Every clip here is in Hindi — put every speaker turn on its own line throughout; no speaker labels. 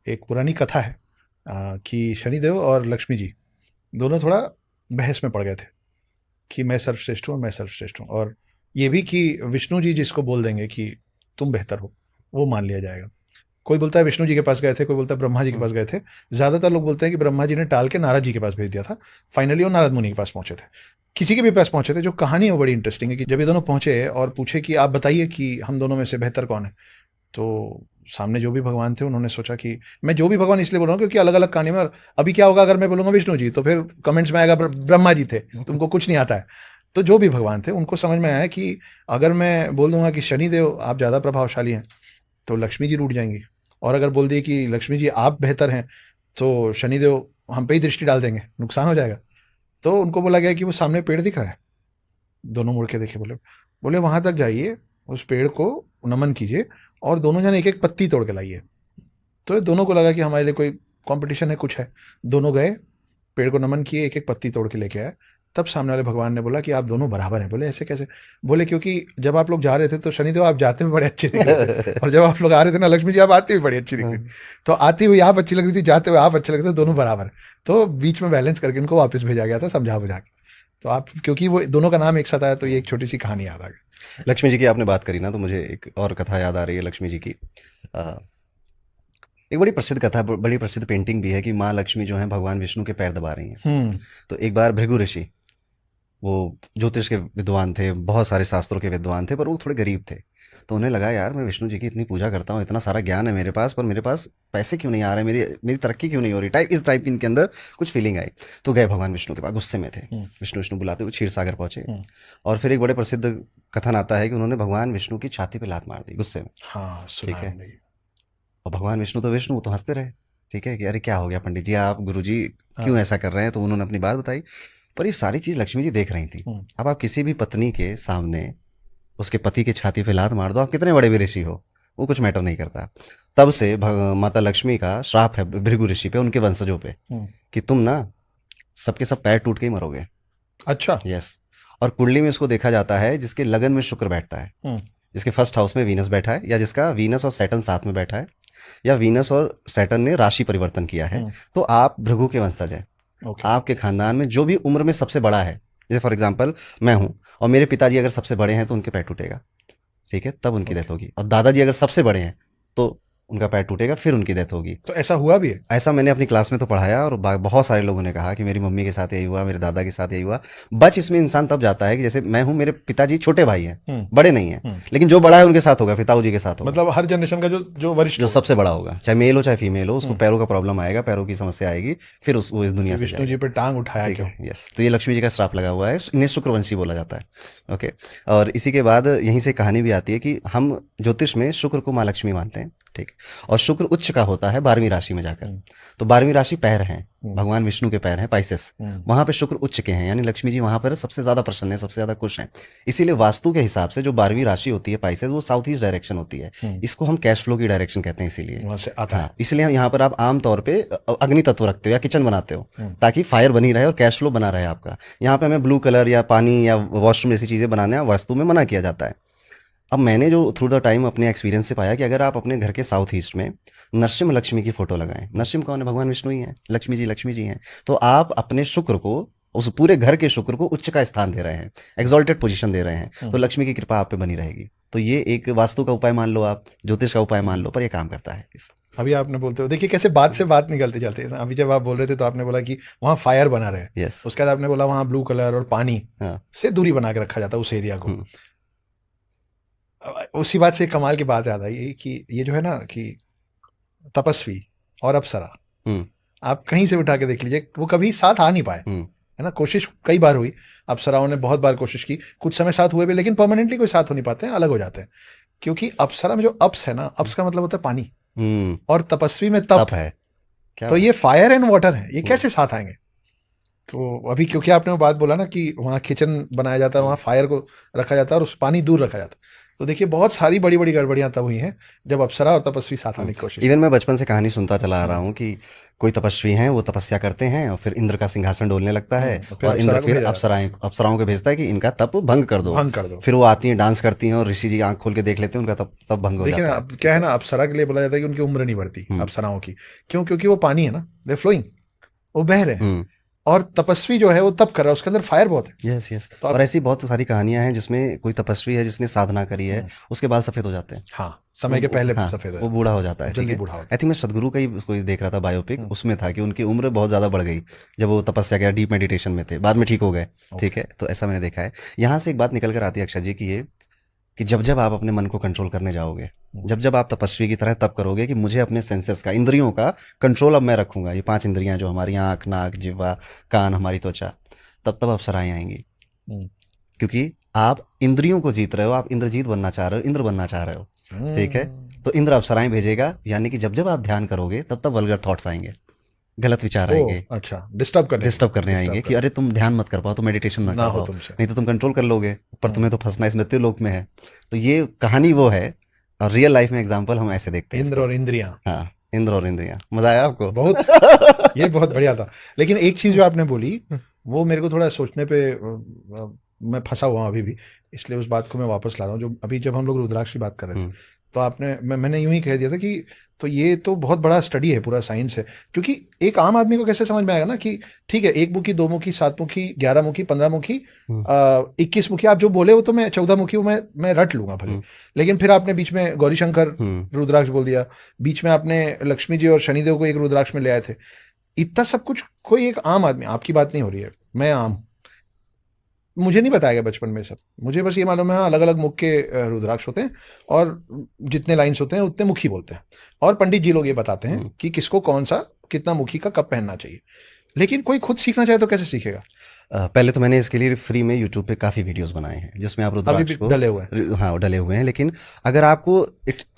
एक पुरानी कथा है कि शनिदेव और लक्ष्मी जी दोनों थोड़ा बहस में पड़ गए थे कि मैं सर्वश्रेष्ठ हूँ और मैं सर्वश्रेष्ठ हूँ, और ये भी कि विष्णु जी जिसको बोल देंगे कि तुम बेहतर हो वो मान लिया जाएगा। कोई बोलता है विष्णु जी के पास गए थे, कोई बोलता है ब्रह्मा जी के पास गए थे। ज़्यादातर लोग बोलते हैं कि ब्रह्मा जी ने टाल के नारद जी के पास भेज दिया था। फाइनली वो नारद मुनि के पास पहुंचे थे। किसी के भी पास पहुंचे थे। जो कहानी है वो बड़ी इंटरेस्टिंग है कि जब ये दोनों पहुंचे और पूछे कि आप बताइए कि हम दोनों में से बेहतर कौन है, तो सामने जो भी भगवान थे उन्होंने सोचा कि मैं जो भी भगवान इसलिए बोल रहा हूँ क्योंकि अलग अलग कहानी में अभी क्या होगा अगर मैं बोलूंगा विष्णु जी तो फिर कमेंट्स में आएगा ब्रह्मा जी थे, तुमको कुछ नहीं आता है। तो जो भी भगवान थे उनको समझ में आया कि अगर मैं बोल दूंगा कि शनिदेव आप ज़्यादा प्रभावशाली हैं तो लक्ष्मी जी रूठ जाएंगी, और अगर बोल दिए कि लक्ष्मी जी आप बेहतर हैं तो शनिदेव हम पे ही दृष्टि डाल देंगे, नुकसान हो जाएगा। तो उनको बोला गया कि वो सामने पेड़ दिख रहा है। दोनों मुड़ के देखे, बोले बोले वहां तक जाइए, उस पेड़ को नमन कीजिए और दोनों जन एक एक पत्ती तोड़ के लाइए। तो दोनों को लगा कि हमारे लिए कोई कंपटीशन है, कुछ है। दोनों गए, पेड़ को नमन किए, एक एक पत्ती तोड़ के लेके आए। तब सामने वाले भगवान ने बोला कि आप दोनों बराबर हैं। बोले ऐसे कैसे? बोले क्योंकि जब आप लोग जा रहे थे तो शनिदेव आप जाते हुए बड़े अच्छे दिख रहे थे, और जब आप लोग आ रहे थे ना लक्ष्मी जी आप आती हुई बड़ी अच्छी दिख रही थी। तो आती हुई आप अच्छी लग रही थी, जाते हुए आप अच्छे लग रहे थे, दोनों बराबर। तो बीच में बैलेंस करके इनको वापस भेजा गया था समझा बुझा के। तो आप क्योंकि वो दोनों का नाम एक साथ आया तो ये एक छोटी सी कहानी याद आ गई।
लक्ष्मी जी की आपने बात करी ना, तो मुझे एक और कथा याद आ रही है लक्ष्मी जी की। अ, एक बड़ी प्रसिद्ध कथा, बड़ी प्रसिद्ध पेंटिंग भी है कि माँ लक्ष्मी जो है भगवान विष्णु के पैर दबा रही हैं।
हम्म।
तो एक बार भृगु ऋषि, वो ज्योतिष के विद्वान थे, बहुत सारे शास्त्रों के विद्वान थे, पर वो थोड़े गरीब थे। तो उन्हें लगा यार मैं विष्णु जी की इतनी पूजा करता हूँ, इतना सारा ज्ञान है मेरे पास, पर मेरे पास पैसे क्यों नहीं आ रहे, मेरी मेरी तरक्की क्यों नहीं हो रही, इस टाइप की इनके अंदर कुछ फीलिंग आई। तो गए भगवान विष्णु के पास, गुस्से में थे। विष्णु विष्णु बुलाते हुए क्षीर सागर पहुंचे। और फिर एक बड़े प्रसिद्ध कथन आता है कि उन्होंने भगवान विष्णु की छाती पे लात मार दी गुस्से में।
हाँ सुना
ठीक
है
है।
हमने ये।
और भगवान विष्णु तो विष्णु, वो तो हंसते रहे। ठीक है कि अरे क्या हो गया पंडित जी, आप गुरु जी क्यों
हाँ।
ऐसा कर रहे हैं। तो उन्होंने अपनी बात बताई। पर ये सारी चीज लक्ष्मी जी देख रही थी। अब आप किसी भी पत्नी के सामने उसके पति की छाती पे लात मार दो, आप कितने बड़े भी ऋषि हो, वो कुछ मैटर नहीं करता। तब से माता लक्ष्मी का श्राप है भृगु ऋषि पे, उनके वंशजों पे, कि तुम ना सबके सब पैर टूट के ही मरोगे।
अच्छा।
यस। और कुंडली में इसको देखा जाता है जिसके लगन में शुक्र बैठता है, जिसके फर्स्ट हाउस में वीनस बैठा है, या जिसका वीनस और सैटर्न साथ में बैठा है, या वीनस और सैटर्न ने राशि परिवर्तन किया है, तो आप भृगु के वंशज हैं।
ओके।
आपके खानदान में जो भी उम्र में सबसे बड़ा है, जैसे फॉर एग्जांपल मैं हूं, और मेरे पिताजी अगर सबसे बड़े हैं तो उनके पैर टूटेगा। ठीक है, तब उनकी डेथ
ओके।
होगी। और दादाजी अगर सबसे बड़े हैं तो उनका पैर टूटेगा, फिर उनकी डेथ होगी।
तो ऐसा हुआ भी है?
ऐसा मैंने अपनी क्लास में तो पढ़ाया, और बहुत सारे लोगों ने कहा कि मेरी मम्मी के साथ यही हुआ, मेरे दादा के साथ यही हुआ। बच इसमें इंसान तब जाता है कि जैसे मैं हूं, मेरे पिताजी छोटे भाई हैं, बड़े नहीं हैं, लेकिन जो बड़ा है उनके साथ होगा, पिताऊ जी के साथ होगा।
मतलब हर जनरेशन का जो जो वरिष्ठ
जो
होगा।
सबसे बड़ा होगा, चाहे मेल हो चाहे फीमेल हो, उसको पैरों का प्रॉब्लम आएगा, पैरों की समस्या आएगी, फिर वो इस
कि
दुनिया से
विष्णु
जाएगा।
जी पे टांग उठाया
ठीक
क्यों?
है, यस। तो ये लक्ष्मी जी का श्राप लगा हुआ है, इन्हें शुक्रवंशी बोला जाता है। ओके। और इसी के बाद यहीं से कहानी भी आती है कि हम ज्योतिष में शुक्र को माँ लक्ष्मी मानते हैं। ठीक है। और शुक्र उच्च का होता है 12वीं राशि में जाकर। तो 12वीं राशि पैर है, भगवान विष्णु के पैर हैं, पाइसेस। वहां पे शुक्र उच्च के हैं, यानी लक्ष्मी जी वहां पर सबसे ज्यादा प्रसन्न है, सबसे ज्यादा खुश हैं। इसीलिए वास्तु के हिसाब से जो 12वीं राशि होती है पाइसेस, वो साउथ ईस्ट डायरेक्शन होती है। इसको हम कैश फ्लो की डायरेक्शन कहते हैं इसीलिए।
वहां से आता है।
हाँ, इसलिए यहाँ पर आप आम तौर पे अग्नि तत्व रखते हो या किचन बनाते हो, ताकि फायर बनी रहे और कैश फ्लो बना रहे आपका। यहाँ पे हमें ब्लू कलर या पानी या वॉशरूम जैसी चीजें बनाने वास्तु में मना किया जाता है। अब मैंने जो थ्रू द टाइम अपने एक्सपीरियंस से पाया कि अगर आप अपने घर के साउथ ईस्ट में नरसिम्हा लक्ष्मी की फोटो लगाएं, नरसिम्हा कौन है, भगवान विष्णु ही हैं, लक्ष्मी जी हैं, तो आप अपने शुक्र को, उस पूरे घर के शुक्र को उच्च का स्थान दे रहे हैं, एक्सॉल्टेड पोजीशन दे रहे हैं, तो लक्ष्मी की कृपा आप पे बनी रहेगी। तो ये एक वास्तु का उपाय मान लो, आप ज्योतिष का उपाय मान लो, पर ये काम करता है।
अभी आपने बोलते हो देखिए कैसे बात से बात निकलते चलते हैं। अभी जब आप बोल रहे थे तो आपने बोला कि वहाँ फायर बना रहे,
यस।
उसके बाद आपने बोला वहाँ ब्लू कलर और पानी
हाँ।
से दूरी बना के रखा जाता है उस एरिया को। उसी बात से एक कमाल की बात याद आई कि ये जो है ना कि तपस्वी और अप्सरा, आप कहीं से उठा के देख लीजिए वो कभी साथ आ नहीं पाए, है ना। कोशिश कई बार हुई, अप्सराओं ने बहुत बार कोशिश की, कुछ समय साथ हुए भी, लेकिन परमानेंटली कोई साथ हो नहीं पाते हैं, अलग हो जाते हैं। क्योंकि अप्सरा में जो अप्स है ना, अप्स का मतलब होता है पानी, और तपस्वी में तप
है। क्या
तो ये फायर एंड वाटर है, ये कैसे साथ आएंगे? तो अभी क्योंकि आपने वो बात बोला ना कि वहाँ किचन बनाया जाता है, वहाँ फायर को रखा जाता है और उस पानी दूर रखा जाता है, तो देखिए बहुत सारी बड़ी बड़ी गड़बड़ियां तब हुई हैं जब अप्सरा और तपस्वी साथ आने की कोशिश
इवन मैं बचपन से कहानी सुनता चला आ रहा हूँ कि कोई तपस्वी हैं, वो तपस्या करते हैं और फिर इंद्र का सिंहासन डोलने लगता है,
फिर
और इंद्र
अप्सरा को
फिर
भेजा
अप्सराओं को भेजता है कि इनका तप भंग कर दो।
भंग कर दो।
फिर वो आती हैं, डांस करती हैं, और ऋषि जी आंख खोल के देख लेते हैं, उनका तप तप भंग हो
देखिए ना,
जाता है।
अब क्या है ना, अप्सरा के लिए बोला जाता है कि उनकी उम्र नहीं बढ़ती
हम्म।
अप्सराओं की। क्यों? क्योंकि वो पानी है ना, दे फ्लोइंग, वो बह रहे हैं।
हम्म।
और तपस्वी जो है वो तप कर रहा है, उसके अंदर फायर बहुत है।
Yes yes.
तो
और
आप
ऐसी बहुत सारी कहानियां हैं जिसमें कोई तपस्वी है जिसने साधना करी है, उसके बाल सफेद हो जाते हैं।
हाँ, समय के पहले
हाँ,
सफेद हो
वो
जाता
बूढ़ा हो जाता है।
है,
ठीक
जल्दी
है।
बूढ़ा होता
आई थिंक मैं सदगुरु का ही कोई देख रहा था बायोपिक, उसमें था कि उनकी उम्र बहुत ज़्यादा बढ़ गई जब वो तपस्या किया, डीप मेडिटेशन में थे, बाद में ठीक हो गए। ठीक है, तो ऐसा मैंने देखा है। यहाँ से एक बात निकल कर आती है अक्षय जी की, ये कि जब जब आप अपने मन को कंट्रोल करने जाओगे, जब जब आप तपस्वी की तरह तब करोगे कि मुझे अपने सेंसेस का, इंद्रियों का कंट्रोल अब मैं रखूंगा, ये 5 इंद्रियां जो हमारी आँख, नाक, जिह्वा, कान, हमारी त्वचा, तब तब अप्सराएं आएंगी।
हम्म।
क्योंकि आप इंद्रियों को जीत रहे हो, आप इंद्रजीत बनना चाह रहे हो, इंद्र बनना चाह रहे हो। ठीक है, तो इंद्र अप्सराएं भेजेगा, यानी कि जब जब आप ध्यान करोगे तब तब वल्गर थॉट्स आएंगे, गलत विचार
ओ
आएंगे,
अच्छा, डिस्टर्ब करने
डिस्टर्ब करने
डिस्टर्ब
आएंगे कि
करने
अरे तुम ध्यान मत कर पाओ, तुम मेडिटेशन ना
ना
कर
हो
पाओ,
तुमसे।
नहीं तो तुम कंट्रोल कर लोगे, पर तुम्हें तो फंसना इस मृत्यु लोक में है। तो ये कहानी वो है, और रियल लाइफ में एग्जाम्पल हम ऐसे देखते हैं
इंद्र
इसको।
और इंद्रियां,
हाँ, इंद्र और इंद्रियां, मजा आया आपको?
बहुत, ये बहुत बढ़िया था। लेकिन एक चीज जो आपने बोली, वो मेरे को थोड़ा सोचने पे मैं फंसा हुआ हूं अभी भी, इसलिए उस बात को मैं वापस ला रहा हूँ। जो अभी जब हम लोग रुद्राक्ष की बात कर रहे थे, तो मैंने यूं ही कह दिया था कि तो ये तो बहुत बड़ा स्टडी है, पूरा साइंस है। क्योंकि एक आम आदमी को कैसे समझ में आएगा ना कि ठीक है, 1 मुखी, 2 मुखी, 7 मुखी, 11 मुखी, 15 मुखी, 21 मुखी, आप जो बोले वो तो मैं 14 मुखी, मैं रट लूंगा भले। लेकिन फिर आपने बीच में गौरी शंकर रुद्राक्ष बोल दिया, बीच में आपने लक्ष्मी जी और शनिदेव को एक रुद्राक्ष में ले आए थे। इतना सब कुछ कोई एक आम आदमी, आपकी बात नहीं हो रही है, मैं आम हूं, मुझे नहीं बताया गया बचपन में सब। मुझे बस ये मालूम है, अलग अलग मुख के रुद्राक्ष होते हैं, और जितने लाइन्स होते हैं उतने मुखी बोलते हैं, और पंडित जी लोग ये बताते हैं कि किसको कौन सा कितना मुखी का कब पहनना चाहिए। लेकिन कोई खुद सीखना चाहे तो कैसे सीखेगा?
पहले तो मैंने इसके लिए फ्री में यूट्यूब पे काफ़ी वीडियोस बनाए हैं जिसमें आप
अभी
रुद्राक्ष
भी
को
डले हुए हैं।
हाँ, डले हुए हैं। लेकिन अगर आपको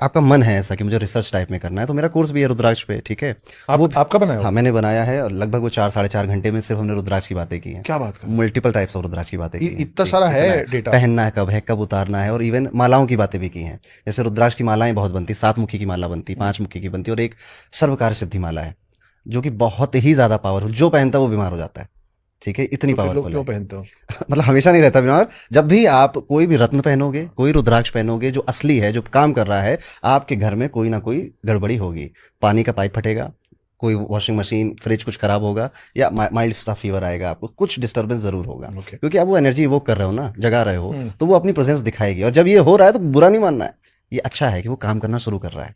आपका मन है ऐसा कि मुझे रिसर्च टाइप में करना है, तो मेरा कोर्स भी है रुद्राक्ष पे। ठीक है,
आपका बनाया
हाँ,
हुआ?
मैंने बनाया है, और लगभग वो 4 साढ़े 4 घंटे में सिर्फ हमने रुद्राक्ष की बातें की हैं।
क्या बात कर,
मल्टीपल टाइप्स ऑफ रुद्राक्ष की बातें की हैं।
इतना सारा है डेटा?
पहनना है कब, है कब उतारना है, और इवन मालाओं की बातें भी की हैं। जैसे रुद्राक्ष की मालाएं बहुत बनती, 7 मुखी की माला बनती, 5 मुखी की बनती, और एक सर्वकार सिद्धि माला है जो कि बहुत ही ज्यादा पावरफुल, जो पहनता है वो बीमार हो जाता है। ठीक है, इतनी
तो फिर लोग
पावरफुल
क्यों
है।
पहनते हो?
मतलब हमेशा नहीं रहता बीमार। जब भी आप कोई भी रत्न पहनोगे, कोई रुद्राक्ष पहनोगे जो असली है, जो काम कर रहा है, आपके घर में कोई ना कोई गड़बड़ी होगी। पानी का पाइप फटेगा, कोई वॉशिंग मशीन, फ्रिज कुछ खराब होगा, या माइल्ड सा फीवर आएगा, आपको कुछ डिस्टर्बेंस जरूर होगा। क्योंकि आप वो एनर्जी वो कर रहे हो ना, जगा रहे हो, तो वो अपनी प्रेजेंस दिखाएगी। और जब ये हो रहा है तो बुरा नहीं मानना है, ये अच्छा है कि वो काम करना शुरू कर रहा है।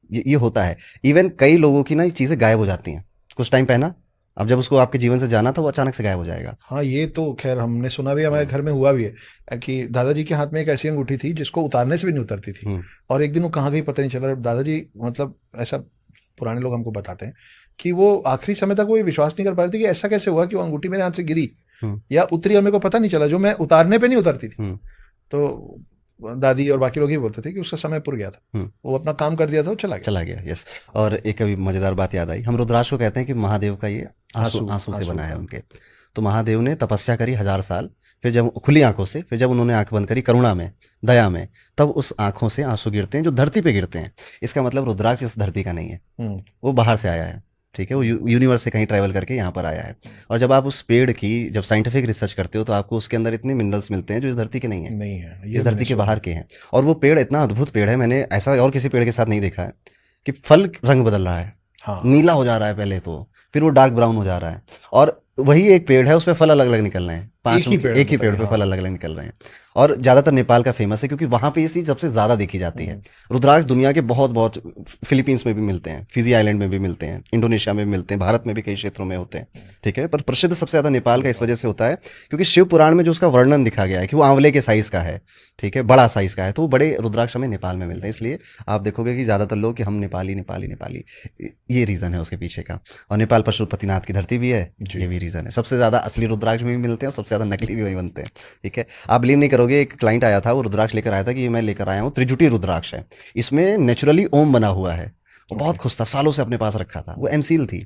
ये होता है। इवन कई लोगों की ना ये चीजें गायब हो जाती हैं, कुछ टाइम पहना, अब जब उसको आपके जीवन से जाना था, वो अचानक से गायब हो जाएगा।
हाँ, ये तो खैर हमने सुना भी, हमारे घर में हुआ भी है कि दादाजी के हाथ में एक ऐसी अंगूठी थी जिसको उतारने से भी नहीं उतरती थी, और एक दिन वो कहाँ गई पता नहीं चला। दादाजी, मतलब ऐसा पुराने लोग हमको बताते हैं कि वो आखिरी समय तक वो ये विश्वास नहीं कर पा रहे थे कि ऐसा कैसे हुआ कि वो अंगूठी मेरे हाथ से गिरी या उतरी, और मेरे को पता नहीं चला, जो मैं उतारने पे नहीं उतरती थी। तो दादी और बाकी लोग ही बोलते थे कि उसका समय पुर गया था, वो अपना काम कर दिया था, वो चला गया।
यस। और एक अभी मजेदार बात याद आई, हम रुद्राक्ष को कहते हैं कि महादेव का ये आंसू से बना है उनके। तो महादेव ने तपस्या करी 1000 साल, फिर जब खुली आंखों से, फिर जब उन्होंने आंख बंद करी करुणा में, दया में, तब उस आंखों से आंसू गिरते हैं जो धरती पे गिरते हैं। इसका मतलब रुद्राक्ष इस धरती का नहीं है, वो बाहर से आया है। ठीक है, वो यूनिवर्स से कहीं ट्रैवल करके यहाँ पर आया है। और जब आप उस पेड़ की जब साइंटिफिक रिसर्च करते हो, तो आपको उसके अंदर इतने मिनरल्स मिलते हैं जो इस धरती के नहीं है, इस धरती के बाहर के हैं। और वो पेड़ इतना अद्भुत पेड़ है, मैंने ऐसा और किसी पेड़ के साथ नहीं देखा है कि फल रंग बदल रहा है। हाँ। नीला हो जा रहा है पहले तो, फिर वो डार्क ब्राउन हो जा रहा है, और वही एक पेड़ है, उस पर फल अलग अलग निकल रहे हैं। एक ही पेड़ पे फल अलग अलग निकल रहे हैं। और ज्यादातर नेपाल का फेमस है, क्योंकि वहां पे ये चीज सबसे ज्यादा देखी जाती है। रुद्राक्ष दुनिया के बहुत फिलीपींस में भी मिलते हैं, फिजी आइलैंड में भी मिलते हैं, इंडोनेशिया में भी मिलते हैं, भारत में भी कई क्षेत्रों में होते हैं। ठीक है, पर प्रसिद्ध सबसे ज्यादा नेपाल का इस वजह से होता है क्योंकि शिव पुराण में जो उसका वर्णन दिखा गया है कि वो आंवले के साइज का है। ठीक है, बड़ा साइज का है, तो वो बड़े रुद्राक्ष हमें नेपाल में मिलते हैं। इसलिए आप देखोगे कि ज्यादातर लोग कि हम नेपाली नेपाली नेपाली, ये रीजन है उसके पीछे का। और नेपाल पशुपतिनाथ की धरती भी है, ये भी रीजन है। सबसे ज्यादा असली रुद्राक्ष में भी मिलते हैं और सबसे ज्यादा नकली भी वही बनते हैं। ठीक है, आप बिलीव नहीं करोगे, एक क्लाइंट आया था, वो रुद्राक्ष लेकर आया था कि ये मैं लेकर आया हूँ, त्रिजुटी रुद्राक्ष है, इसमें नेचुरली ओम बना हुआ है। वो बहुत खुश था, सालों से अपने पास रखा था, वो एमसील थी।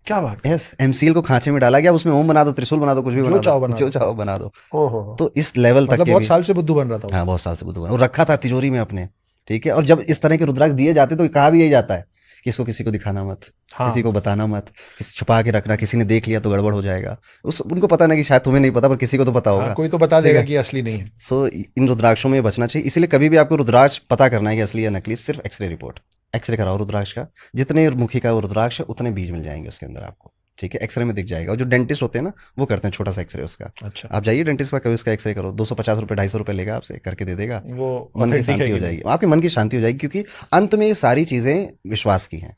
क्या बात है,
यस, एमसीएल को खांचे में डाला गया, उसमें ओम बना दो, त्रिशूल बना दो, कुछ भी
जो
बना
चाहो
दो,
बना
जो
दो।
चाहो बना दो।
ओहो,
तो इस लेवल तक
मतलब
के
बहुत
भी।
साल से बुद्धू बन रहा था वो।
हाँ, बहुत साल से बुद्धू बना, और रखा था तिजोरी में अपने, ठीक है। और जब इस तरह के रुद्राक्ष दिए जाते तो कहा भी यही जाता है कि इसको किसी को दिखाना मत, किसी
हाँ
को बताना मत, किसी छुपा के रखना, किसी ने देख लिया तो गड़बड़ हो जाएगा। उस उनको पता नहीं कि शायद तुम्हें नहीं पता, पर किसी को तो पता
हाँ,
होगा,
कोई तो बता
ठीक
देगा
है।
कि असली नहीं है।
सो इन रुद्राक्षों में बचना चाहिए। इसलिए कभी भी आपको रुद्राक्ष पता करना है कि असली या नकली, सिर्फ एक्सरे रिपोर्ट, एक्सरे कराओ रुद्राक्ष का। जितने मुखी का वो रुद्राक्ष है उतने बीज मिल जाएंगे उसके अंदर आपको, ठीक है। एक्सरे में दिख जाएगा। और जो डेंटिस्ट होते हैं ना, वो करते हैं छोटा सा एक्सरे उसका।
अच्छा,
आप जाइए डेंटिस्ट का, कभी उसका एक्सरे करो, 250 रुपये 250 रुपये लेगा आपसे, करके दे देगा।
वो
मन की
ऑथेंटिक है
शांति हो
कि नहीं?
जाएगी, आपके मन की शांति हो जाएगी, क्योंकि अंत में ये सारी चीजें विश्वास की हैं,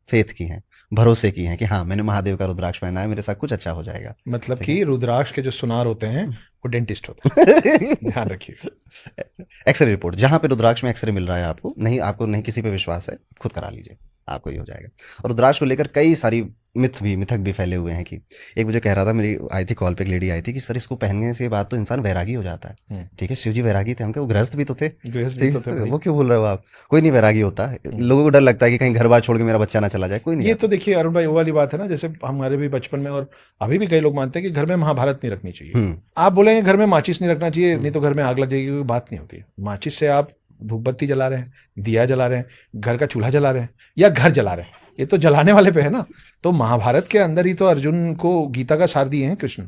फेथ की हैं, भरोसे की हैं, कि हाँ मैंने महादेव का रुद्राक्ष पहना है, मेरे साथ कुछ अच्छा हो जाएगा,
मतलब
ठीक
कि रुद्राक्ष के जो सुनार होते हैं
है।
वो डेंटिस्ट होते हैं, ध्यान रखिए।
एक्सरे रिपोर्ट, जहां पे रुद्राक्ष में एक्सरे मिल रहा है आपको, नहीं आपको नहीं किसी पे विश्वास है, खुद करा लीजिए, आपको ये हो जाएगा। और रुद्राक्ष को लेकर कई सारी मिथक भी फैले हुए हैं। कि एक मुझे कह रहा था, मेरी आई थी कॉल पे, एक लेडी आई थी कि सर इसको पहनने के बाद तो इंसान वैरागी हो जाता है। ठीक है, शिव जी वैरागी थे, हम क्या वो गृहस्थ भी तो थे,
गृहस्थ भी
ठीक
तो थे
है,
भाई।
वो क्यों बोल रहे हो आप? कोई नहीं वैरागी होता, लोगों को डर लगता है कि कहीं घर बार छोड़ के मेरा बच्चा ना चला जाए, कोई नहीं
ये
जाता।
तो देखिए अरुण भाई, वो वाली बात है ना, जैसे हमारे भी बचपन में और अभी भी कई लोग मानते हैं कि घर में महाभारत नहीं रखनी चाहिए।
हम्म
आप बोलेंगे घर में माचिस नहीं रखना चाहिए, नहीं तो घर में आग लग जाएगी, कोई बात नहीं होती है। माचिस से आप धूप बत्ती जला रहे हैं, दिया जला रहे हैं, घर का चूल्हा जला रहे हैं, या घर जला रहे हैं, ये तो जलाने वाले पे है ना। तो महाभारत के अंदर ही तो अर्जुन को गीता का सार दिए हैं कृष्ण,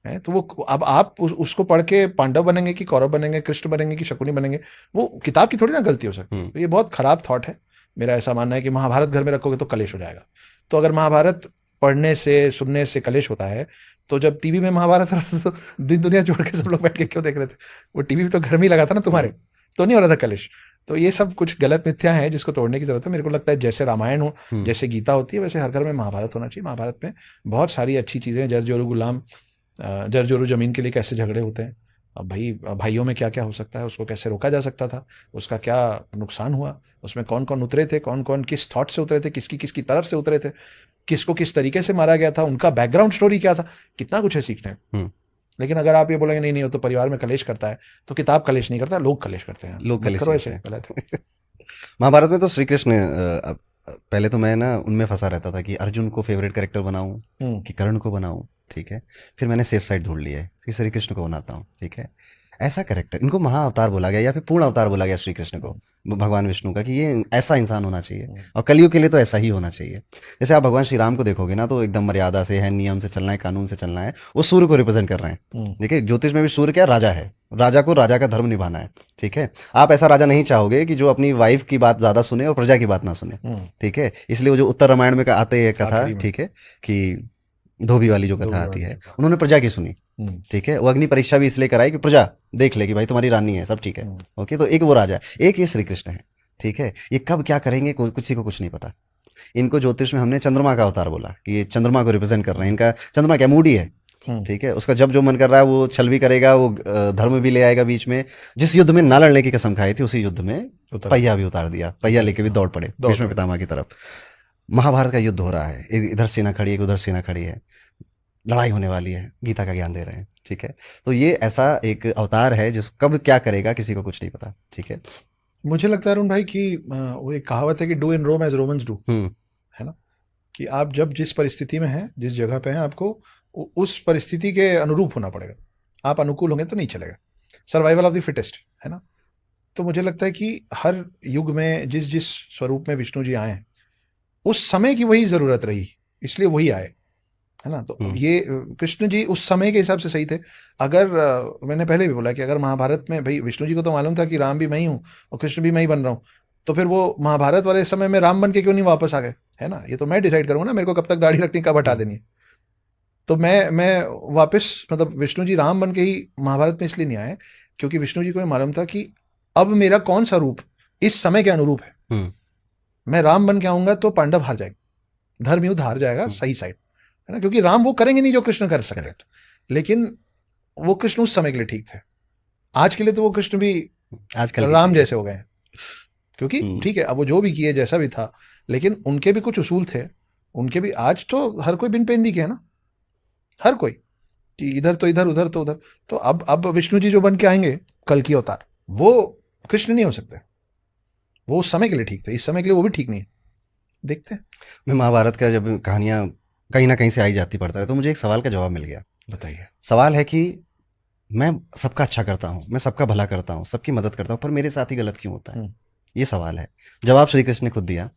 है तो वो। अब आप उसको पढ़ के पांडव बनेंगे कि कौरव बनेंगे, कृष्ण बनेंगे कि शकुनी बनेंगे, वो किताब की थोड़ी ना गलती हो सकती है। तो ये बहुत खराब थॉट है। मेरा ऐसा मानना है कि महाभारत घर में रखोगे तो कलेश हो जाएगा। तो अगर महाभारत पढ़ने से सुनने से कलेश होता है, तो जब टीवी में महाभारत रहा था तो दिन दुनिया छोड़ के सब लोग बैठ के क्यों देख रहे थे? वो टीवी भी तो घर में ही लगा था ना तुम्हारे, तो नहीं हो रहा था कलेश। तो ये सब कुछ गलत मिथ्या है जिसको तोड़ने की जरूरत है। मेरे को लगता है जैसे रामायण हो, जैसे गीता होती है, वैसे हर घर में महाभारत होना चाहिए। महाभारत में बहुत सारी अच्छी चीजें हैं। जरजोरू गुलाम, जरजोरू जमीन के लिए कैसे झगड़े होते हैं, अब भाई भाइयों में क्या क्या हो सकता है, उसको कैसे रोका जा सकता था, उसका क्या नुकसान हुआ, उसमें कौन कौन उतरे थे, कौन कौन किस थॉट से उतरे थे, किसकी किसकी तरफ से उतरे थे, किसको किस तरीके से मारा गया था, उनका बैकग्राउंड स्टोरी क्या था, कितना कुछ है सीखने। लेकिन अगर आप ये बोलेंगे नहीं नहीं वो तो परिवार में कलेश करता है, तो किताब कलेश नहीं करता, लोग कलेश करते हैं।
लोग
मत
कलेश
करो
करते
ऐसे,
हैं।
गलत है।
महाभारत में तो श्री कृष्ण, पहले तो मैं ना उनमें फंसा रहता था कि अर्जुन को फेवरेट कैरेक्टर बनाऊं कि कर्ण को बनाऊं, ठीक है। फिर मैंने सेफ साइड ढूंढ लिया है कि श्री कृष्ण को बनाता हूं, ठीक है। ऐसा कैरेक्टर, इनको महाअवतार बोला गया या फिर पूर्ण अवतार बोला गया श्री कृष्ण को, भगवान विष्णु का, कि ये ऐसा इंसान होना चाहिए, और कलयुग के लिए तो ऐसा ही होना चाहिए। जैसे आप भगवान श्री राम को देखोगे ना, तो एकदम मर्यादा से है, नियम से चलना है, कानून से चलना है। वो सूर्य को रिप्रेजेंट कर रहे हैं। देखिए ज्योतिष में भी सूर्य क्या, राजा है, राजा को राजा का धर्म निभाना है, ठीक है। आप ऐसा राजा नहीं चाहोगे कि जो अपनी वाइफ की बात ज्यादा सुने और प्रजा की बात ना सुने, ठीक है। इसलिए वो जो उत्तर रामायण में आते है कथा, ठीक है, कि धोबी वाली जो कथा आती है, उन्होंने प्रजा की सुनी, ठीक है। वो अग्नि परीक्षा भी इसलिए कराई कि प्रजा देख ले कि भाई तुम्हारी रानी है, सब ठीक है, ओके। तो एक वो राजा है, एक ये श्री कृष्ण है, ठीक है। ये कब क्या करेंगे किसी को कुछ नहीं पता। इनको ज्योतिष में हमने चंद्रमा का अवतार बोला कि ये चंद्रमा को रिप्रेजेंट कर रहे हैं। इनका चंद्रमा क्या, मूडी है, ठीक है। उसका जब जो मन कर रहा है वो छल भी करेगा, वो धर्म भी ले आएगा बीच में। जिस युद्ध में ना लड़ने की कसम खाई थी, उसी युद्ध में पहिया भी उतार दिया, पहिया लेके भी दौड़ पड़े भीष्म पितामह की तरफ। महाभारत का युद्ध हो रहा है, इधर सेना खड़ी है, उधर सेना खड़ी है, लड़ाई होने वाली है, गीता का ज्ञान दे रहे हैं, ठीक है। तो ये ऐसा एक अवतार है जिस कब क्या करेगा किसी को कुछ नहीं पता, ठीक है।
मुझे लगता है अरुण भाई कि वो एक कहावत है कि do in Rome as Romans do, है ना, कि आप जब जिस परिस्थिति में हैं, जिस जगह पे हैं, आपको उस परिस्थिति के अनुरूप होना पड़ेगा। आप अनुकूल होंगे तो नहीं चलेगा, सर्वाइवल ऑफ द फिटेस्ट, है ना। तो मुझे लगता है कि हर युग में जिस जिस स्वरूप में विष्णु जी आए हैं, उस समय की वही जरूरत रही, इसलिए वही आए, है ना। तो ये कृष्ण जी उस समय के हिसाब से सही थे। अगर मैंने पहले भी बोला कि अगर महाभारत में भाई विष्णु जी को तो मालूम था कि राम भी मैं ही हूँ और कृष्ण भी मैं ही बन रहा हूँ, तो फिर वो महाभारत वाले समय में राम बन के क्यों नहीं वापस आ गए, है ना। ये तो मैं डिसाइड करूंगा ना, मेरे को कब तक दाढ़ी रखनी, कब हटा देनी है। तो मैं वापस, मतलब विष्णु जी राम बन के ही महाभारत में इसलिए नहीं आए क्योंकि विष्णु जी को मालूम था कि अब मेरा कौन सा रूप इस समय के अनुरूप है। मैं राम बन के आऊंगा तो पांडव हार जाएगा, धर्म युद्ध हार जाएगा, सही साइड, है ना। क्योंकि राम वो करेंगे नहीं जो कृष्ण कर सके, लेकिन वो कृष्ण उस समय के लिए ठीक थे। आज के लिए तो वो कृष्ण भी आजकल राम जैसे हो गए हैं, क्योंकि ठीक है अब वो जो भी किए जैसा भी था, लेकिन उनके भी कुछ उसूल थे, उनके भी। आज तो हर कोई बिन पेंदी के है ना, हर कोई, कि इधर तो इधर, उधर तो उधर। तो अब विष्णु जी जो बन के आएंगे कल की अवतार, वो कृष्ण नहीं हो सकते। वो उस समय के लिए ठीक थे, इस समय के लिए वो भी ठीक नहीं है। देखते हैं।
मैं महाभारत का जब कहानियां कहीं ना कहीं से आई जाती पड़ता है। तो मुझे एक सवाल का जवाब मिल गया।
बताइए।
सवाल है कि मैं सबका अच्छा करता हूँ, मैं सबका भला करता हूँ, सबकी मदद करता हूँ, पर मेरे साथ ही गलत क्यों होता है?
हम्म,
ये सवाल है। जवाब श्री कृष्ण ने खुद दिया।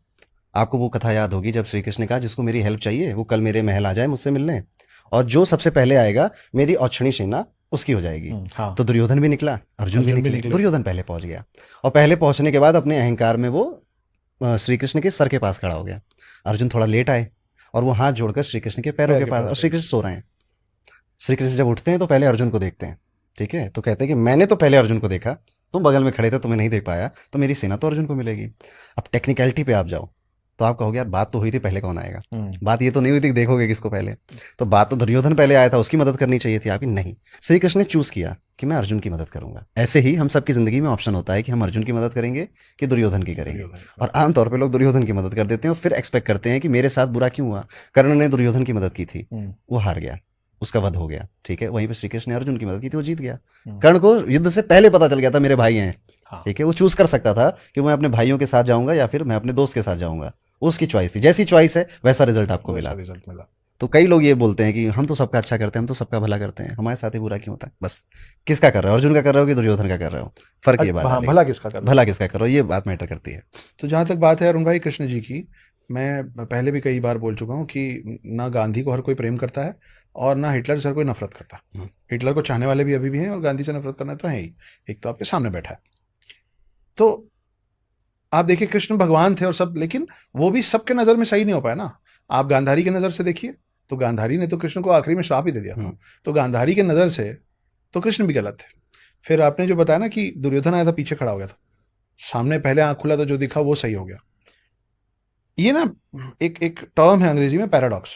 आपको वो कथा याद होगी जब श्री कृष्ण ने कहा जिसको मेरी हेल्प चाहिए वो कल मेरे महल आ जाए मुझसे मिलने, और जो सबसे पहले आएगा मेरी औक्षणी सेना उसकी हो जाएगी।
हाँ,
तो दुर्योधन भी निकला, अर्जुन भी
अर्जुन भी
निकले।
निकले।
दुर्योधन पहले पहुंच गया, और पहले पहुंचने के बाद अपने अहंकार में वो श्री कृष्ण के सर के पास खड़ा हो गया। अर्जुन थोड़ा लेट आए, और वो हाथ जोड़कर श्री कृष्ण के पैरों
पैर
के
के
पास,
पास
और
खड़े।
श्री कृष्ण सो रहे हैं। श्री कृष्ण जब उठते हैं तो पहले अर्जुन को देखते हैं, ठीक है, तो कहते हैं कि मैंने तो पहले अर्जुन को देखा, तुम बगल में खड़े थे, तुम्हें नहीं देख पाया, तो मेरी सेना तो अर्जुन को मिलेगी। अब टेक्निकलिटी पे आप जाओ तो आप कहोगे यार बात तो हुई थी पहले कौन आएगा, बात ये तो नहीं हुई थी कि देखोगे किसको पहले। तो बात तो दुर्योधन पहले आया था, उसकी मदद करनी चाहिए थी आपकी, नहीं। श्री कृष्ण ने चूज किया कि मैं अर्जुन की मदद करूंगा। ऐसे ही हम सबकी जिंदगी में ऑप्शन होता है कि हम अर्जुन की मदद करेंगे कि दुर्योधन की करेंगे।
दुर्योधन।
और आमतौर पे लोग दुर्योधन की मदद कर देते हैं और फिर एक्सपेक्ट करते हैं कि मेरे साथ बुरा क्यों हुआ। कर्ण ने दुर्योधन की मदद की थी, वो हार गया, उसका वध हो गया, ठीक है। वहीं पे श्री कृष्ण ने अर्जुन की मदद की थी, वो जीत गया। कर्ण को युद्ध से पहले पता चल गया था मेरे भाई हैं,
हाँ,
ठीक है। वो चूज कर सकता था कि मैं अपने भाइयों के साथ जाऊंगा या फिर मैं अपने दोस्त के साथ जाऊंगा। उसकी चॉइस थी, जैसी चॉइस है वैसा रिजल्ट आपको
वैसा
मिला।
रिजल्ट मिला।
तो कई लोग ये बोलते हैं कि हम तो सबका अच्छा करते हैं, हम तो सबका भला करते हैं, हमारे साथ ही बुरा क्यों होता है? बस किसका कर रहे हो, अर्जुन का कर रहे हो कि दुर्योधन का कर रहे हो, फर्क ये बात
हाँ,
डालेगा।
भला किसका कर रहे हो?
भला किसका करो, ये बात मैटर करती है।
तो जहाँ तक बात है अरुण भाई कृष्ण जी की, मैं पहले भी कई बार बोल चुका हूँ कि ना गांधी को हर कोई प्रेम करता है और ना हिटलर से हर कोई नफरत करता।
हम्म।
हिटलर को चाहने वाले भी अभी भी हैं और गांधी से नफरत करना तो है ही। एक तो आपके सामने बैठा है। तो आप देखिए कृष्ण भगवान थे और सब, लेकिन वो भी सबके नज़र में सही नहीं हो पाया ना। आप गांधारी की नज़र से देखिए, तो गांधारी ने तो कृष्ण को आखिरी में श्राप ही दे दिया था। तो गांधारी के नज़र से तो कृष्ण भी गलत थे। फिर आपने जो बताया ना कि दुर्योधन आया था, पीछे खड़ा हो गया था, सामने पहले आंख खुला तो जो दिखा वो सही हो गया। ये ना एक एक टर्म है अंग्रेजी में, पैराडॉक्स,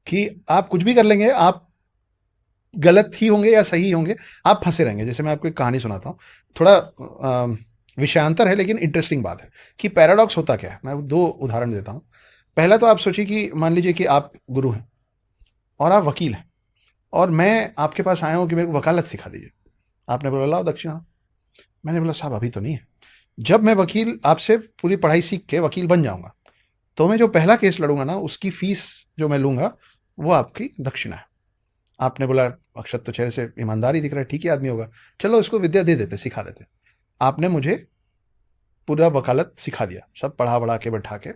कि आप कुछ भी कर लेंगे, आप गलत ही होंगे या सही होंगे, आप फंसे रहेंगे। जैसे मैं आपको एक कहानी सुनाता हूँ, थोड़ा विषयांतर है लेकिन इंटरेस्टिंग बात है कि पैराडॉक्स होता क्या है। मैं दो उदाहरण देता हूँ। पहला तो आप सोचिए कि मान लीजिए कि आप गुरु हैं और आप वकील हैं, और मैं आपके पास आया हूँ कि मेरे को वकालत सिखा दीजिए। आपने बोला लाओ दक्षिणा। मैंने बोला साहब अभी तो नहीं है, जब मैं वकील आपसे पूरी पढ़ाई सीख के वकील बन जाऊंगा तो मैं जो पहला केस लड़ूंगा ना, उसकी फीस जो मैं लूंगा वो आपकी दक्षिणा है। आपने बोला अक्षत तो चेहरे से ईमानदारी दिख रहा है, ठीक ही आदमी होगा, चलो इसको विद्या दे देते, सिखा देते। आपने मुझे पूरा वकालत सिखा दिया, सब पढ़ा बढ़ा के बैठा के।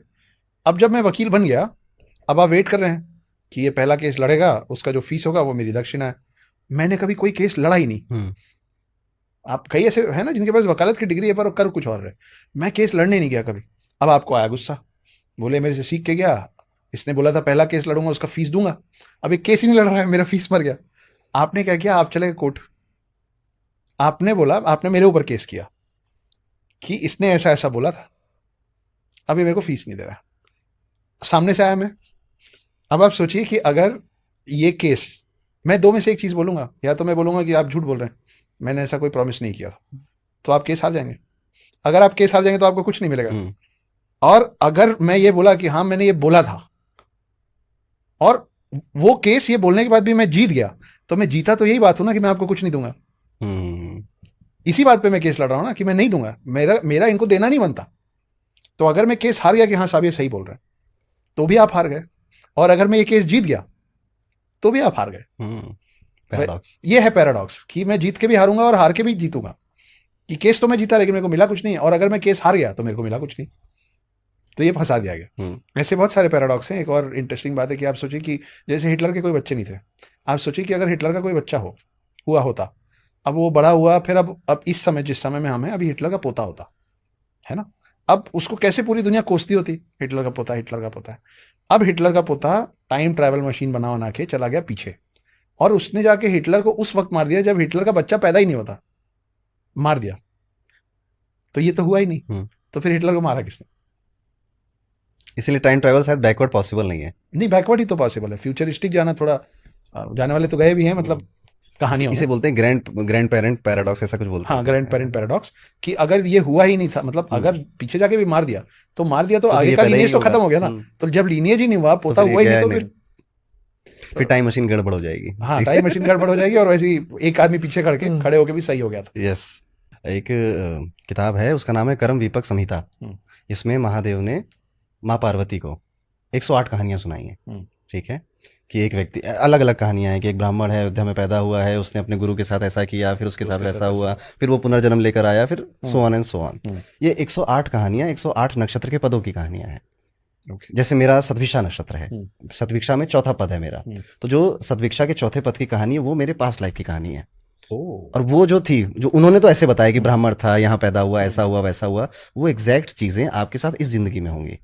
अब जब मैं वकील बन गया, अब आप वेट कर रहे हैं कि ये पहला केस लड़ेगा, उसका जो फीस होगा वो मेरी दक्षिणा है। मैंने कभी कोई केस लड़ा ही नहीं। आप कई ऐसे है ना जिनके पास वकालत की डिग्री है पर कर कुछ और रहे। मैं केस लड़ने नहीं गया कभी। अब आपको आया गुस्सा, बोले मेरे से सीख के गया, इसने बोला था पहला केस लड़ूंगा उसका फीस दूंगा, अब एक केस ही नहीं लड़ रहा है, मेरा फीस मर गया। आपने क्या किया, आप चले गए कोर्ट। आपने बोला, आपने मेरे ऊपर केस किया कि इसने ऐसा ऐसा बोला था, अभी मेरे को फीस नहीं दे रहा। सामने से आया मैं। अब आप सोचिए कि अगर ये केस, मैं दो में से एक चीज बोलूंगा, या तो मैं बोलूंगा कि आप झूठ बोल रहे हैं, मैंने ऐसा कोई प्रॉमिस नहीं किया, तो आप केस हार जाएंगे। अगर आप केस हार जाएंगे तो आपको कुछ नहीं मिलेगा। और अगर मैं ये बोला कि हाँ मैंने ये बोला था, और वो केस ये बोलने के बाद भी मैं जीत गया, तो मैं जीता तो यही बात हो ना कि मैं आपको कुछ नहीं दूंगा। इसी बात पे मैं केस लड़ रहा हूं ना कि मैं नहीं दूंगा, मेरा मेरा इनको देना नहीं बनता। तो अगर मैं केस हार गया कि हाँ साहब ये सही बोल रहे हैं, तो भी आप हार गए। और अगर मैं ये केस जीत गया तो भी आप हार गए।
पैराडॉक्स।
ये है पैराडॉक्स कि मैं जीत के भी हारूंगा और हार के भी जीतूंगा, कि केस तो मैं जीता लेकिन मेरे को मिला कुछ नहीं, और अगर मैं केस हार गया तो मेरे को मिला कुछ नहीं। तो ये फंसा दिया गया। ऐसे बहुत सारे पैराडॉक्स हैं। एक और इंटरेस्टिंग बात है कि आप सोचिए कि जैसे हिटलर के कोई बच्चे नहीं थे, आप सोचिए कि अगर हिटलर का कोई बच्चा हुआ होता, अब वो बड़ा हुआ, फिर अब इस समय जिस समय में हम हैं अभी हिटलर का पोता होता है ना, अब उसको कैसे पूरी दुनिया कोसती होती, हिटलर का पोता, हिटलर का पोता है। अब हिटलर का पोता टाइम ट्रैवल मशीन बना के चला गया पीछे, और उसने जाके हिटलर को उस वक्त मार दिया जब हिटलर का बच्चा पैदा ही नहीं होता, मार दिया। तो ये तो हुआ ही नहीं, तो फिर हिटलर को मारा किसने?
इसलिए टाइम ट्रैवल शायद बैकवर्ड पॉसिबल नहीं है।
नहीं, बैकवर्ड ही तो पॉसिबल है। फ्यूचरिस्टिक जाना थोड़ा, जाने वाले तो गए भी हैं, मतलब कहानियों
इसे
में।
बोलते हैं ग्रैंड पेरेंट पैराडॉक्स, ऐसा कुछ बोलते हैं।
हाँ, ग्रैंड पेरेंट पैराडॉक्स, कि अगर ये हुआ ही नहीं था, मतलब अगर पीछे जाके भी मार दिया तो आगे का लीनियज तो खत्म हो गया ना। तो जब लीनियज ही नहीं हुआ, पोता हुआ ही नहीं, तो
फिर टाइम मशीन गड़बड़ हो जाएगी।
हाँ, टाइम मशीन गड़बड़ हो जाएगी, और वैसे ही एक आदमी पीछे खड़े होके भी सही हो गया था।
यस। एक किताब है, उसका नाम है कर्म विपक संहिता। इसमें महादेव ने माँ पार्वती को 108 कहानियां सुनाई हैं।
हम्म,
ठीक है, कि एक व्यक्ति, अलग अलग कहानियां हैं कि एक ब्राह्मण है, अयोध्या में पैदा हुआ है, उसने अपने गुरु के साथ ऐसा किया, फिर उसके
तो
साथ
उसके
वैसा
साथ ऐसा
हुआ,
हुआ।
फिर वो पुनर्जन्म लेकर आया, फिर सो
हम्म,
ऑन एंड सो ऑन।
हम्म,
ये 108 कहानियां 108 नक्षत्र के पदों की कहानियां हैं।
ओके।
जैसे मेरा सतभिषा नक्षत्र है,
हम्म,
सतभिक्षा में चौथा पद है मेरा,
हम्म,
तो जो सतभिक्षा के चौथे पद की कहानी है वो मेरे पास्ट लाइफ की कहानी है।
ओ,
और वो जो थी, जो उन्होंने तो ऐसे बताया कि
हम्म,
ब्राह्मण था, यहाँ पैदा हुआ,
हम्म,
ऐसा हुआ, वैसा हुआ, वो एग्जैक्ट चीजें आपके साथ इस जिंदगी में होंगी।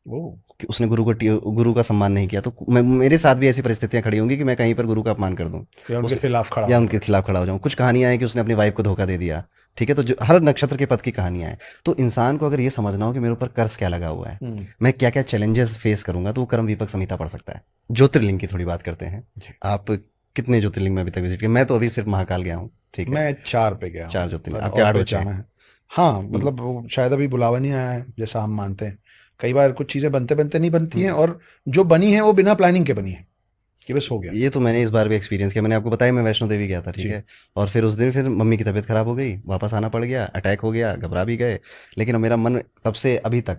ओ,
कि उसने गुरु का सम्मान नहीं किया, तो मेरे साथ भी ऐसी परिस्थितियां खड़ी होंगी कि मैं कहीं पर गुरु का अपमान कर दूं,
या उनके
उस
खिलाफ खड़ा
या
होना
उनके
पड़े।
खिलाफ खड़ा हो जाऊं। कुछ कहानियां हैं कि उसने अपनी वाइफ को धोखा दे दिया। ठीक है, तो जो हर नक्षत्र के पद की कहानियां हैं, तो इंसान को अगर ये समझना हो कि मेरे ऊपर कर्ज क्या लगा हुआ है,
हम्म,
मैं क्या क्या चैलेंजेस फेस करूंगा, तो वो कर्म विपाक संहिता पढ़ सकता है। ज्योतिर्लिंग की थोड़ी बात करते हैं।
जी।
आप कितने ज्योतिर्लिंग में अभी तक विजिट किए? मैं तो अभी सिर्फ महाकाल गया हूँ। ठीक है,
मैं 4 पे गया
4
हूँ,
ज्योतिर्लिंग,
पर
आपके
और
8
पे
बचे हैं।
जाना है। हाँ, मतलब वो शायद अभी बुलावा नहीं आया है, जैसा हम मानते हैं। कई बार कुछ चीज़ें बनते-बनते नहीं बनती हैं,
हम्म।
और जो बनी हैं, वो बिना प्लानिंग के बनी हैं, कि बस हो गया।
ये तो मैंने इस बार भी एक्सपीरियंस किया। मैंने आपको बताया मैं वैष्णो देवी गया था, ठीक
जी।
है, और फिर उस दिन फिर मम्मी की तबीयत खराब हो गई, वापस आना पड़ गया, अटैक हो गया, घबरा भी गए। लेकिन अब मेरा मन तब से अभी तक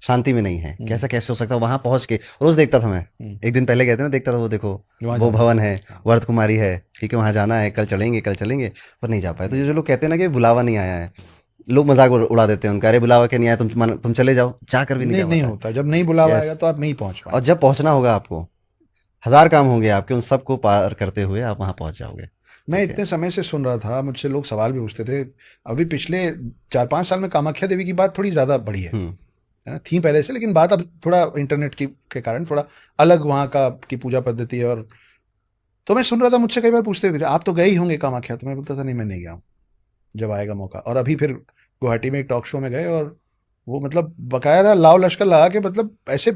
शांति में नहीं है।
हुँ,
कैसा कैसे हो सकता है? वहां पहुंच के रोज देखता था मैं,
हुँ।
एक दिन पहले गए थे ना, देखता था वो, देखो
वहाँ
वो
जाना है।
भवन है,
हाँ,
वर्त कुमारी है, ठीक है, वहां जाना है, कल चलेंगे, कल चलेंगे, पर नहीं जा पाए। तो
नहीं
ये जो
जा
लोग कहते हैं ना कि बुलावा नहीं आया है, लोग मजाक उड़ा देते हैं उनका, अरे बुलावा के नहीं आया, तुम चले जाओ, चाह कर भी नहीं
नहीं,
जा
नहीं
पाता है।
होता। जब नहीं बुलावा आएगा
यस,
तो आप नहीं पहुँच
और
पाएँगे।
जब पहुंचना होगा आपको, हजार काम होंगे आपके, उन सबको पार करते हुए आप वहां पहुंच जाओगे।
मैं
ठीक है।
इतने समय से सुन रहा था, मुझसे लोग सवाल भी पूछते थे। अभी पिछले 4-5 साल में कामाख्या देवी की बात थोड़ी ज़्यादा बढ़ी
हम्म।
है ना? थी पहले से, लेकिन बात अब थोड़ा इंटरनेट की के कारण थोड़ा अलग वहाँ का की पूजा पद्धति है। और तो मैं सुन रहा था, मुझसे कई बार पूछते भी थे, आप तो गए ही होंगे कामाख्या? तो मैं बोलता था, नहीं, मैं नहीं गया हूँ, जब आएगा मौका। और अभी फिर गुवाहाटी में एक टॉक शो में गए, और वो मतलब बकायदा लाव लश्कर लगा के, मतलब ऐसे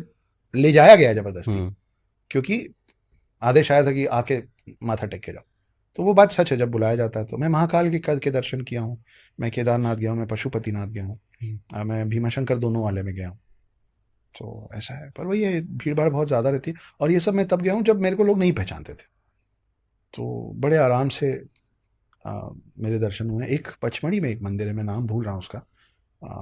ले जाया गया जबरदस्ती,
हम्म।
क्योंकि आदेश आया था कि आके माथा टेक के जाओ। तो वो बात सच है, जब बुलाया जाता है। तो मैं महाकाल के दर्शन किया हूँ, मैं केदारनाथ गया हूँ, मैं पशुपतिनाथ गया हूँ, मैं भीमाशंकर दोनों वाले में गया हूँ। तो ऐसा है, पर वही है, भीड़ भाड़ बहुत ज़्यादा रहती है। और ये सब मैं तब गया हूँ जब मेरे को लोग नहीं पहचानते थे, तो बड़े आराम से मेरे दर्शन हुए। एक पचमढ़ी में एक मंदिर है, मैं नाम भूल रहा हूँ उसका,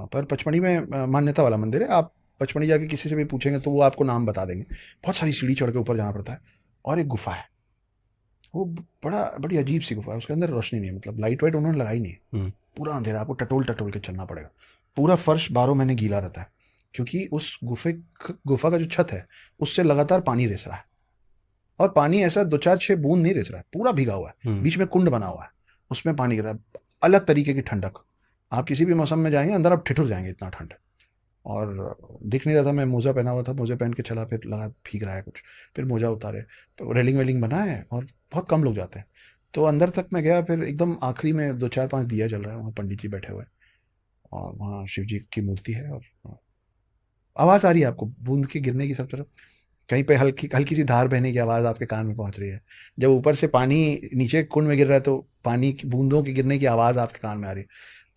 पर पचमढ़ी में मान्यता वाला मंदिर है। आप पचमढ़ी जाके किसी से भी पूछेंगे तो वो आपको नाम बता देंगे। बहुत सारी सीढ़ी चढ़ के ऊपर जाना पड़ता है, और एक गुफा है। वो बड़ी अजीब सी गुफा है, उसके अंदर रोशनी नहीं है, मतलब लाइट वाइट उन्होंने लगाई नहीं है।
हम्म।
पूरा अंधेरा, आपको टटोल टटोल के चलना पड़ेगा। पूरा फर्श 12 महीने गीला रहता है, क्योंकि उस गुफा का जो छत है, उससे लगातार पानी रिस रहा है। और पानी ऐसा 2-4-6 बूंद नहीं रिस रहा है, पूरा भीगा हुआ है।
हम्म।
बीच में कुंड बना हुआ है, उसमें पानी गिर रहा है। अलग तरीके की ठंडक। आप किसी भी मौसम में जाएंगे, अंदर आप ठिठुर जाएंगे, इतना ठंड है। और दिख नहीं रहा था, मैं मोजा पहना हुआ था, मोजे पहन के चला, फिर लगा भीग रहा है कुछ। फिर मोजा उतारे, तो रेलिंग वेलिंग बना है, और बहुत कम लोग जाते हैं। तो अंदर तक मैं गया, फिर एकदम आखिरी में 2-4-5 दिया जल रहा है, वहाँ पंडित जी बैठे हुए हैं, और वहाँ शिव जी की मूर्ति है। और आवाज़ आ रही है आपको बूंद के गिरने की सब तरफ। कहीं पे हल्की हल्की सी धार बहने की आवाज़ आपके कान में पहुंच रही है। जब ऊपर से पानी नीचे कुंड में गिर रहा है, तो पानी की बूंदों की गिरने की आवाज़ आपके कान में आ रही है।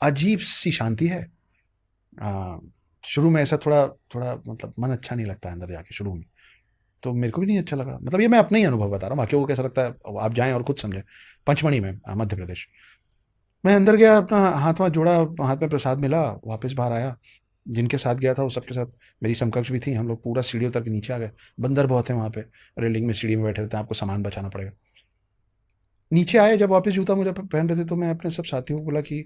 अजीब सी शांति है। आ, शुरू में ऐसा थोड़ा थोड़ा, मतलब मन अच्छा नहीं लगता है अंदर जाके शुरू में। तो मेरे को भी नहीं अच्छा लगा, मतलब ये मैं अपना ही अनुभव बता रहा हूँ, बाकियों को कैसा लगता है अब आप जाएं और खुद समझें। पंचमढ़ी में, मध्य प्रदेश। मैं अंदर गया, अपना हाथ वाथ जोड़ा, हाथ में प्रसाद मिला, वापस बाहर आया। जिनके साथ गया था वो सबके साथ मेरी समकक्ष भी थी। हम लोग पूरा सीढ़ी उतर के नीचे आ गए। बंदर बहुत है वहाँ पे, रेलिंग में सीढ़ी में बैठे रहते हैं, आपको सामान बचाना पड़ेगा। नीचे आए, जब वापस जूता मुझे पहन रहे थे, तो मैं अपने सब साथियों को बोला कि,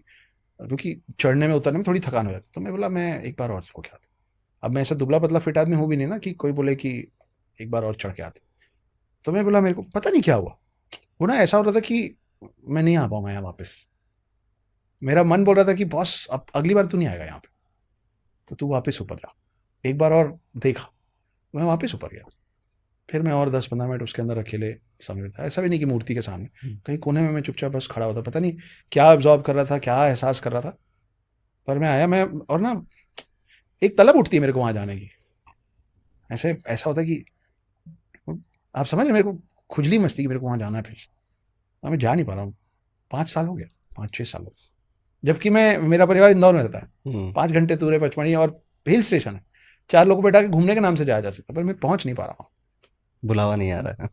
क्योंकि चढ़ने में उतरने में थोड़ी थकान हो जाती, तो मैं बोला मैं एक बार और हो के आता। अब मैं ऐसा दुबला पतला फिट आदमी हूँ भी नहीं ना कि कोई बोले कि एक बार और चढ़ के आते। तो मैं बोला, मेरे को पता नहीं क्या हुआ, वो ना ऐसा हो रहा था कि मैं नहीं आ पाऊंगा यहाँ वापस। मेरा मन बोल रहा था कि बॉस, अब अगली बार तू नहीं आएगा यहाँ पे, तो तू वापस ऊपर जा, एक बार और देखा। मैं वापस ऊपर गया। फिर मैं और 10-15 मिनट उसके अंदर अकेले समय बिताया। ऐसा भी नहीं कि मूर्ति के सामने, कहीं कोने में मैं चुपचाप बस खड़ा होता, पता नहीं क्या ऑब्जॉर्व कर रहा था, क्या एहसास कर रहा था। पर मैं आया, मैं, और ना, एक तलब उठती है मेरे को वहां जाने की। ऐसे ऐसा होता है कि आप समझ रहे, मेरे को खुजली मचती कि मेरे को वहां जाना है फिर से। और मैं जा नहीं पा रहा हूँ। 5 साल हो गया, 5-6 साल हो गए, जबकि मैं, मेरा परिवार इंदौर में रहता है।
हम्म।
5 घंटे दूर है पचमढ़ी, और हिल स्टेशन है। 4 लोगों को बैठा के घूमने के नाम से जाया जा सकता है, पर मैं पहुंच नहीं पा रहा हूँ।
बुलावा नहीं आ रहा है।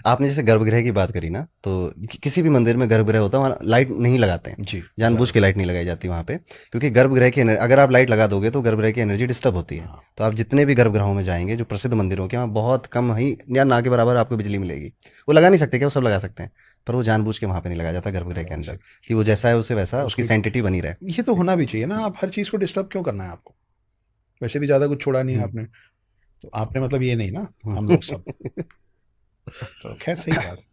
आपने जैसे गर्भगृह की बात करी ना, तो किसी भी मंदिर में गर्भगृह होता है, वहाँ लाइट नहीं लगाते हैं,
जी,
जानबूझ के लाइट नहीं लगाई जाती वहाँ पे, क्योंकि गर्भगृह की अगर आप लाइट लगा दोगे तो गर्भगृह की एनर्जी डिस्टर्ब होती है।
हाँ,
तो आप जितने भी गर्भगृहों में जाएंगे, जो प्रसिद्ध मंदिरों के, वहाँ बहुत कम ही या ना के बराबर आपको बिजली मिलेगी। वो लगा नहीं सकते क्या? वो सब लगा सकते हैं, पर वो जानबूझ के वहाँ पे नहीं लगाया जाता गर्भगृह के
लगा नहीं
अंदर,
सकते।
कि वो जैसा है उससे वैसा उसकी
उसकी
सेंटिटी बनी रहे।
ये तो होना भी चाहिए ना, आप हर चीज़ को डिस्टर्ब क्यों करना है आपको? वैसे भी ज़्यादा कुछ छोड़ा नहीं है
हम्म,
आपने, तो आपने मतलब ये नहीं ना, हम लोग सब।
हम्म।
तो खैर सही बात है।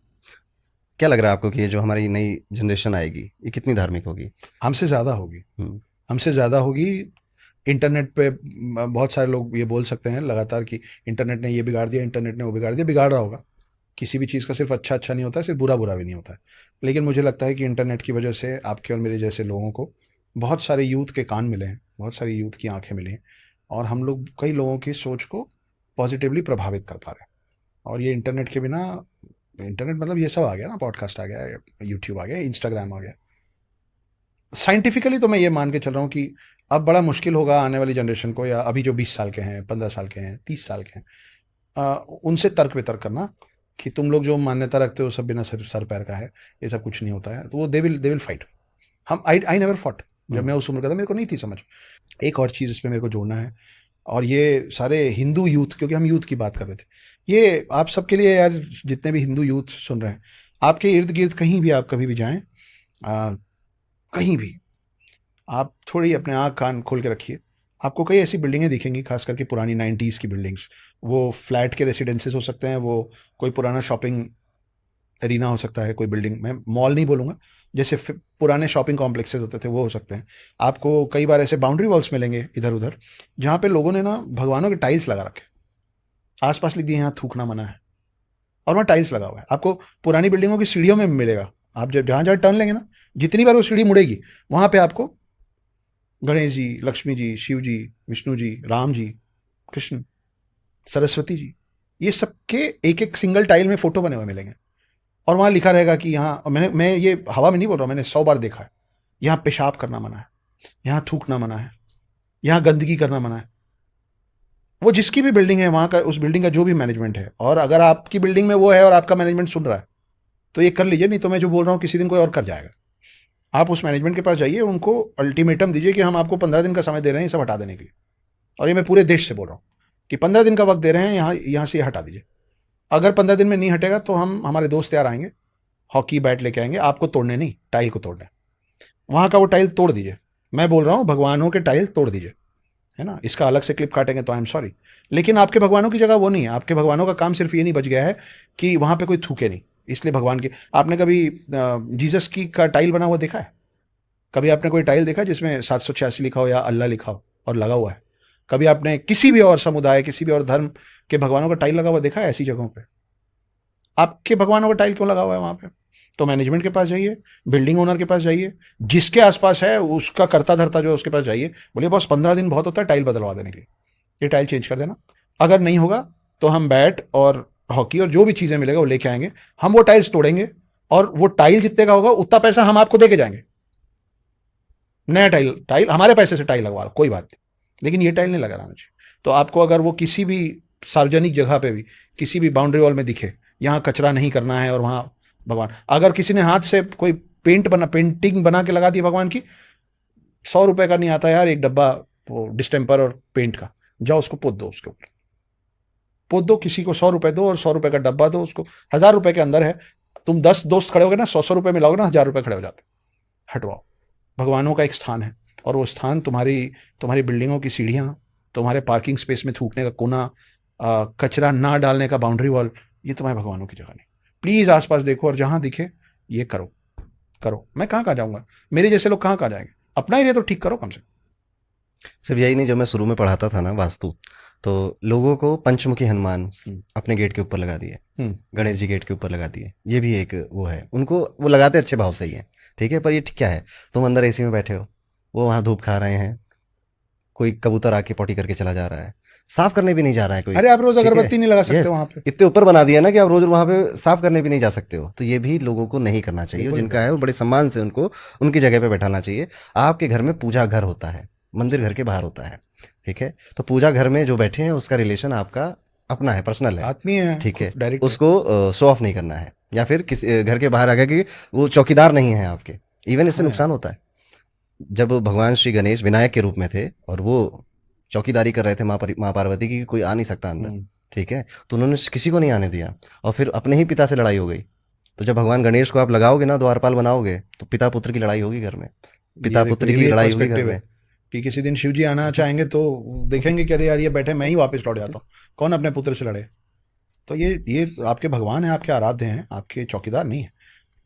क्या लग रहा है आपको कि ये जो हमारी नई जनरेशन आएगी, ये कितनी धार्मिक होगी?
हमसे ज़्यादा होगी,
हम्म,
हमसे ज़्यादा होगी। इंटरनेट पे बहुत सारे लोग ये बोल सकते हैं लगातार कि इंटरनेट ने ये बिगाड़ दिया, इंटरनेट ने वो बिगाड़ दिया, बिगाड़ रहा होगा। किसी भी चीज़ का सिर्फ अच्छा अच्छा नहीं होता है, सिर्फ बुरा बुरा भी नहीं होता है। लेकिन मुझे लगता है कि इंटरनेट की वजह से आपके और मेरे जैसे लोगों को बहुत सारे यूथ के कान मिले हैं, बहुत सारी यूथ की आंखें मिली हैं, और हम लोग कई लोगों की सोच को पॉजिटिवली प्रभावित कर पा रहे हैं। और ये इंटरनेट के बिना, इंटरनेट मतलब ये सब आ गया ना, पॉडकास्ट आ गया, यूट्यूब आ गया, इंस्टाग्राम आ गया। साइंटिफिकली तो मैं ये मान के चल रहा हूँ कि अब बड़ा मुश्किल होगा आने वाली जनरेशन को, या अभी जो 20 साल के हैं, 15 साल के हैं, 30 साल के हैं, उनसे तर्क वितर्क करना कि तुम लोग जो मान्यता रखते हो सब बिना सर पैर का है, ये सब कुछ नहीं होता है। तो वो दे विल फाइट। हम आई नेवर फॉट। जब मैं उस उम्र का था मेरे को नहीं थी समझ। एक और चीज़ इस पे मेरे को जोड़ना है, और ये सारे हिंदू यूथ, क्योंकि हम यूथ की बात कर रहे थे, ये आप सबके लिए यार, जितने भी हिंदू यूथ सुन रहे हैं, आपके इर्द गिर्द कहीं भी आप कभी भी जाएं, कहीं भी आप थोड़ी अपने आँख कान खोल के रखिए, आपको कई ऐसी बिल्डिंगें दिखेंगी, खास करके पुरानी 90s की बिल्डिंग्स। वो फ्लैट के रेसिडेंसेस हो सकते हैं, वो कोई पुराना शॉपिंग एरिना हो सकता है, कोई बिल्डिंग, मैं मॉल नहीं बोलूँगा, जैसे पुराने शॉपिंग कॉम्प्लेक्सेस होते थे वो हो सकते हैं। आपको कई बार ऐसे बाउंड्री वॉल्स मिलेंगे इधर उधर, जहाँ पे लोगों ने ना भगवानों के टाइल्स लगा रखे, आसपास लिख दिए यहाँ थूकना मना है, और वहाँ टाइल्स लगा हुआ है। आपको पुरानी बिल्डिंगों की सीढ़ियों में मिलेगा, आप जब जहाँ जहाँ टर्न लेंगे ना, जितनी बार वो सीढ़ी मुड़ेगी, वहाँ पे आपको गणेश जी, लक्ष्मी जी, शिव जी, विष्णु जी, राम जी, कृष्ण, सरस्वती जी, ये सबके एक एक सिंगल टाइल में फोटो बने हुए मिलेंगे। और वहाँ लिखा रहेगा कि यहाँ, मैं ये हवा में नहीं बोल रहा, मैंने 100 बार देखा है, यहाँ पेशाब करना मना है, यहाँ थूकना मना है, यहाँ गंदगी करना मना है। वो जिसकी भी बिल्डिंग है, वहाँ का, उस बिल्डिंग का जो भी मैनेजमेंट है, और अगर आपकी बिल्डिंग में वो है और आपका मैनेजमेंट सुन रहा है, तो ये कर लीजिए, नहीं तो मैं जो बोल रहा हूँ किसी दिन कोई और कर जाएगा। आप उस मैनेजमेंट के पास जाइए, उनको अल्टीमेटम दीजिए कि हम आपको 15 दिन का समय दे रहे हैं ये सब हटा देने के लिए। और ये मैं पूरे देश से बोल रहा हूँ कि 15 दिन का वक्त दे रहे हैं, यहाँ से ये हटा दीजिए। अगर 15 दिन में नहीं हटेगा तो हम, हमारे दोस्त यार आएंगे, हॉकी बैट लेके आएंगे, आपको तोड़ने नहीं, टाइल को तोड़ने। वहाँ का वो टाइल तोड़ दीजिए, मैं बोल रहा हूँ भगवानों के टाइल तोड़ दीजिए, है ना। इसका अलग से क्लिप काटेंगे तो आई एम सॉरी, लेकिन आपके भगवानों की जगह वो नहीं है। आपके भगवानों का काम सिर्फ ये नहीं बच गया है कि वहाँ पे कोई थूके नहीं, इसलिए भगवान की, आपने कभी जीसस की का टाइल बना हुआ देखा है? कभी आपने कोई टाइल देखा जिसमें 786 लिखा हो या अल्लाह लिखा हो और लगा हुआ है? कभी आपने किसी भी और समुदाय, किसी भी और धर्म के भगवानों का टाइल लगा हुआ देखा है ऐसी जगहों पे? आपके भगवानों का टाइल क्यों लगा हुआ है वहां पे? तो मैनेजमेंट के पास जाइए, बिल्डिंग ओनर के पास जाइए, जिसके आसपास है उसका करता धरता जो है उसके पास जाइए, बोलिए बॉस 15 दिन बहुत होता है टाइल बदलवा देने के लिए, ये टाइल चेंज कर देना। अगर नहीं होगा तो हम बैट और हॉकी और जो भी चीजें मिलेगा वो लेके आएंगे, हम वो टाइल्स तोड़ेंगे, और वो टाइल जितने का होगा उतना पैसा हम आपको दे के जाएंगे। नया टाइल, टाइल हमारे पैसे से टाइल लगवा लो, कोई बात नहीं, लेकिन ये टाइल नहीं लगाना चाहिए। तो आपको अगर वो किसी भी सार्वजनिक जगह पे भी, किसी भी बाउंड्री वॉल में दिखे, यहाँ कचरा नहीं करना है और वहाँ भगवान, अगर किसी ने हाथ से कोई पेंटिंग बना के लगा दी भगवान की, 100 रुपए का नहीं आता यार एक डब्बा वो डिस्टेम्पर और पेंट का, जाओ उसको पोत दो, उसके ऊपर पोत दो, किसी को 100 रुपए दो और 100 रुपए का डब्बा दो उसको, 1000 रुपए के अंदर है, तुम 10 दोस्त खड़े हो गए ना, 100 100 रुपए मिलाओगे ना, 1000 रुपए खड़े हो जाते। हटवाओ, भगवानों का एक स्थान है, और वो स्थान तुम्हारी तुम्हारी बिल्डिंगों की सीढ़ियाँ, तुम्हारे पार्किंग स्पेस में थूकने का कोना, कचरा ना डालने का बाउंड्री वॉल, ये तुम्हारे भगवानों की जगह नहीं। प्लीज़ आसपास देखो, और जहाँ दिखे ये करो, करो। मैं कहाँ कहाँ जाऊँगा, मेरे जैसे लोग कहाँ कहाँ जाएंगे, अपना एरिया तो ठीक करो कम से कम।
सिर्फ यही नहीं, जो मैं शुरू में पढ़ाता था ना वास्तु, तो लोगों को पंचमुखी हनुमान अपने गेट के ऊपर लगा दिए, गणेश जी गेट के ऊपर लगा दिए, ये भी एक वो है, उनको वो लगाते अच्छे भाव से ही है, ठीक है, पर ये क्या है, तुम अंदर एसी में बैठे हो, वो वहाँ धूप खा रहे हैं, कोई कबूतर आके पॉटी करके चला जा रहा है, साफ करने भी नहीं जा रहा है कोई।
अरे आप रोज
ठीक है,
अगरबत्ती नहीं लगा सकते
यस,
वहां पे?
इतने ऊपर बना दिया ना कि आप रोज वहां पे साफ करने भी नहीं जा सकते हो। तो ये भी लोगों को नहीं करना चाहिए,
बिल्कुल
जिनका है वो बड़े सम्मान से उनको उनकी जगह पे बैठाना चाहिए। आपके घर में पूजा घर होता है, मंदिर घर के बाहर होता है, ठीक है, तो पूजा घर में जो बैठे हैं उसका रिलेशन आपका अपना है, पर्सनल है,
आत्मीय है,
ठीक है,
डायरेक्ट है।
उसको शो ऑफ नहीं करना है, या फिर किसी घर के बाहर आ गया कि वो चौकीदार नहीं है आपके। इवन इससे
हाँ यार।
नुकसान होता है। जब भगवान श्री गणेश विनायक के रूप में थे और वो चौकीदारी कर रहे थे माँ पार्वती की, कोई आ नहीं सकता अंदर,
हम्म,
ठीक है, तो उन्होंने किसी को नहीं आने दिया, और फिर अपने ही पिता से लड़ाई हो गई। तो जब भगवान गणेश को आप लगाओगे ना, द्वारपाल बनाओगे, तो पिता पुत्र की लड़ाई होगी घर में,
ये
पिता
देखो
पुत्र
ये
की
भी एक
लड़ाई होगी घर
पर्सपेक्टिव है
में।
कि किसी दिन शिव जी आना चाहेंगे तो देखेंगे कि अरे यार ये बैठे, मैं ही वापस लौट जाता हूँ, कौन अपने पुत्र से लड़े। तो ये आपके भगवान हैं, आपके आराध्य हैं, आपके चौकीदार नहीं है।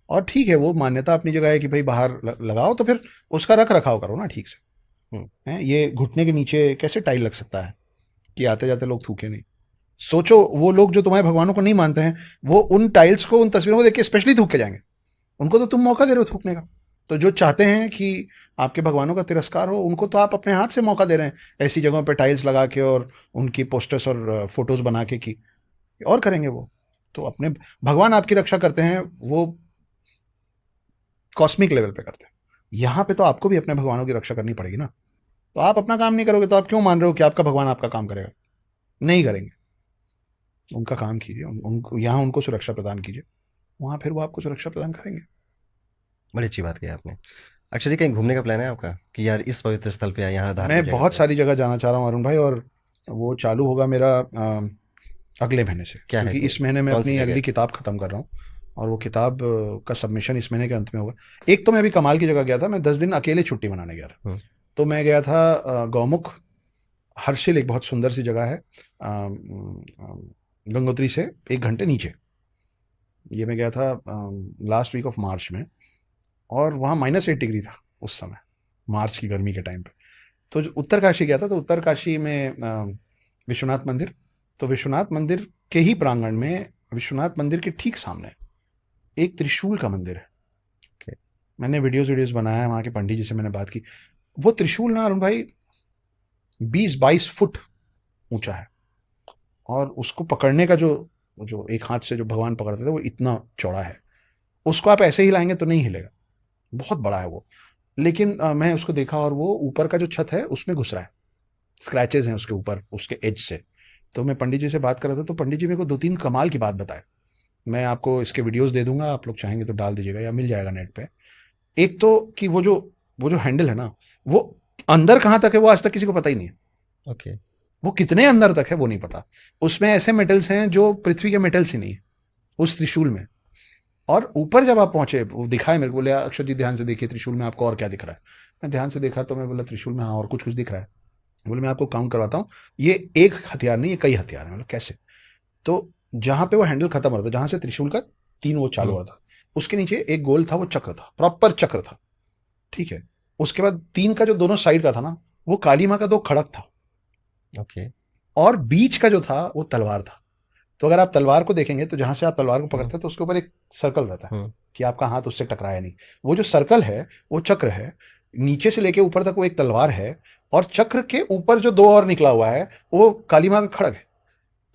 और ठीक है, वो मान्यता अपनी जगह है कि भाई बाहर लगाओ तो फिर उसका रख रखाव करो ना ठीक से।
हम्म,
हैं, ये घुटने के नीचे कैसे टाइल लग सकता है कि आते जाते लोग थूके नहीं। सोचो वो लोग जो तुम्हारे भगवानों को नहीं मानते हैं, वो उन टाइल्स को, उन तस्वीरों को देख के स्पेशली थूक के जाएंगे। उनको तो तुम मौका दे रहे हो थूकने का। तो जो चाहते हैं कि आपके भगवानों का तिरस्कार हो, उनको तो आप अपने हाथ से मौका दे रहे हैं ऐसी जगहों पे टाइल्स लगा के और उनकी पोस्टर्स और फोटोज बना के की। और करेंगे वो तो अपने भगवान आपकी रक्षा करते हैं, वो कॉस्मिक लेवल पे करते हैं। यहाँ पे तो आपको भी अपने भगवानों की रक्षा करनी पड़ेगी ना। तो आप अपना काम नहीं करोगे तो आप क्यों मान रहे हो कि आपका भगवान आपका काम करेगा? नहीं करेंगे। उनका काम कीजिए, उनको यहाँ उनको सुरक्षा प्रदान कीजिए, वहाँ फिर वो आपको सुरक्षा प्रदान करेंगे।
बड़ी अच्छी बात की आपने। अक्षय जी, कहीं घूमने का प्लान है आपका कि यार इस पवित्र स्थल पे या यहाँ धार्मिक
मैं
जगह
बहुत
पे?
सारी जगह जाना चाह रहा हूँ अरुण भाई, और वो चालू होगा मेरा अगले महीने से,
क्या है
क्योंकि
कोई,
इस महीने मैं
कौन सी
अपनी
जगह
अगली
है?
किताब खत्म कर रहा हूँ। और वो किताब का सबमिशन इस महीने के अंत में होगा। एक तो मैं अभी कमाल की जगह गया था, मैं 10 दिन अकेले छुट्टी मनाने गया था।
हम्म,
तो मैं गया था गौमुख हर्षिल, एक बहुत सुंदर सी जगह है गंगोत्री से 1 घंटे नीचे। ये मैं गया था लास्ट वीक ऑफ मार्च में, और वहाँ -8 डिग्री था उस समय, मार्च की गर्मी के टाइम पे। तो जो उत्तरकाशी गया था, तो उत्तरकाशी में विश्वनाथ मंदिर, तो विश्वनाथ मंदिर के ही प्रांगण में, विश्वनाथ मंदिर के ठीक सामने एक त्रिशूल का मंदिर है।
ओके,
मैंने वीडियोस बनाया है, वहाँ के पंडित जी से मैंने बात की। वो त्रिशूल ना अरुण भाई 20-22 फुट ऊंचा है, और उसको पकड़ने का जो जो एक हाथ से जो भगवान पकड़ते थे वो इतना चौड़ा है। उसको आप ऐसे ही लाएंगे तो नहीं हिलेगा, बहुत बड़ा है वो। लेकिन मैं उसको देखा, और वो ऊपर का जो छत है उसमें घुस रहा है, स्क्रैचेस हैं उसके ऊपर, उसके एज से। तो मैं पंडित जी से बात कर रहा था, तो पंडित जी मेरे को 2-3 कमाल की बात बताए। मैं आपको इसके वीडियोस दे दूंगा, आप लोग चाहेंगे तो डाल दीजिएगा या मिल जाएगा नेट पे। एक तो कि वो जो हैंडल है ना, वो अंदर कहाँ तक है वो आज तक किसी को पता ही नहीं है।
ओके,
वो कितने अंदर तक है वो नहीं पता। उसमें ऐसे मेटल्स हैं जो पृथ्वी के मेटल्स ही नहीं है उस त्रिशूल में। और ऊपर जब आप पहुंचे, वो दिखाए मेरे को, बोले अक्षर जी ध्यान से देखिए त्रिशूल में आपको और क्या दिख रहा है। मैं ध्यान से देखा तो मैं बोला त्रिशूल में हाँ और कुछ कुछ दिख रहा है। बोले मैं आपको काउंट करवाता हूँ, ये एक हथियार नहीं, ये कई हथियार हैं। मतलब कैसे? तो जहां पे वो हैंडल खत्म हो रहा था, जहां से त्रिशूल का 3 वो चालू हो
हम्म,
रहा था, उसके नीचे एक गोल था, वो चक्र था, प्रॉपर चक्र था। ठीक है। उसके बाद 3 का जो दोनों साइड का था ना, वो काली माँ का 2 खड़क था।
ओके,
और बीच का जो था वो तलवार था। तो अगर आप तलवार को देखेंगे तो जहां से आप तलवार को
हम्म,
पकड़ते हैं तो उसके ऊपर एक सर्कल रहता है
हम्म,
कि आपका हाथ उससे टकराया नहीं। वो जो सर्कल है वो चक्र है। नीचे से लेके ऊपर तक वो एक तलवार है, और चक्र के ऊपर जो 2 और निकला हुआ है वो काली माँ का खड़ग है।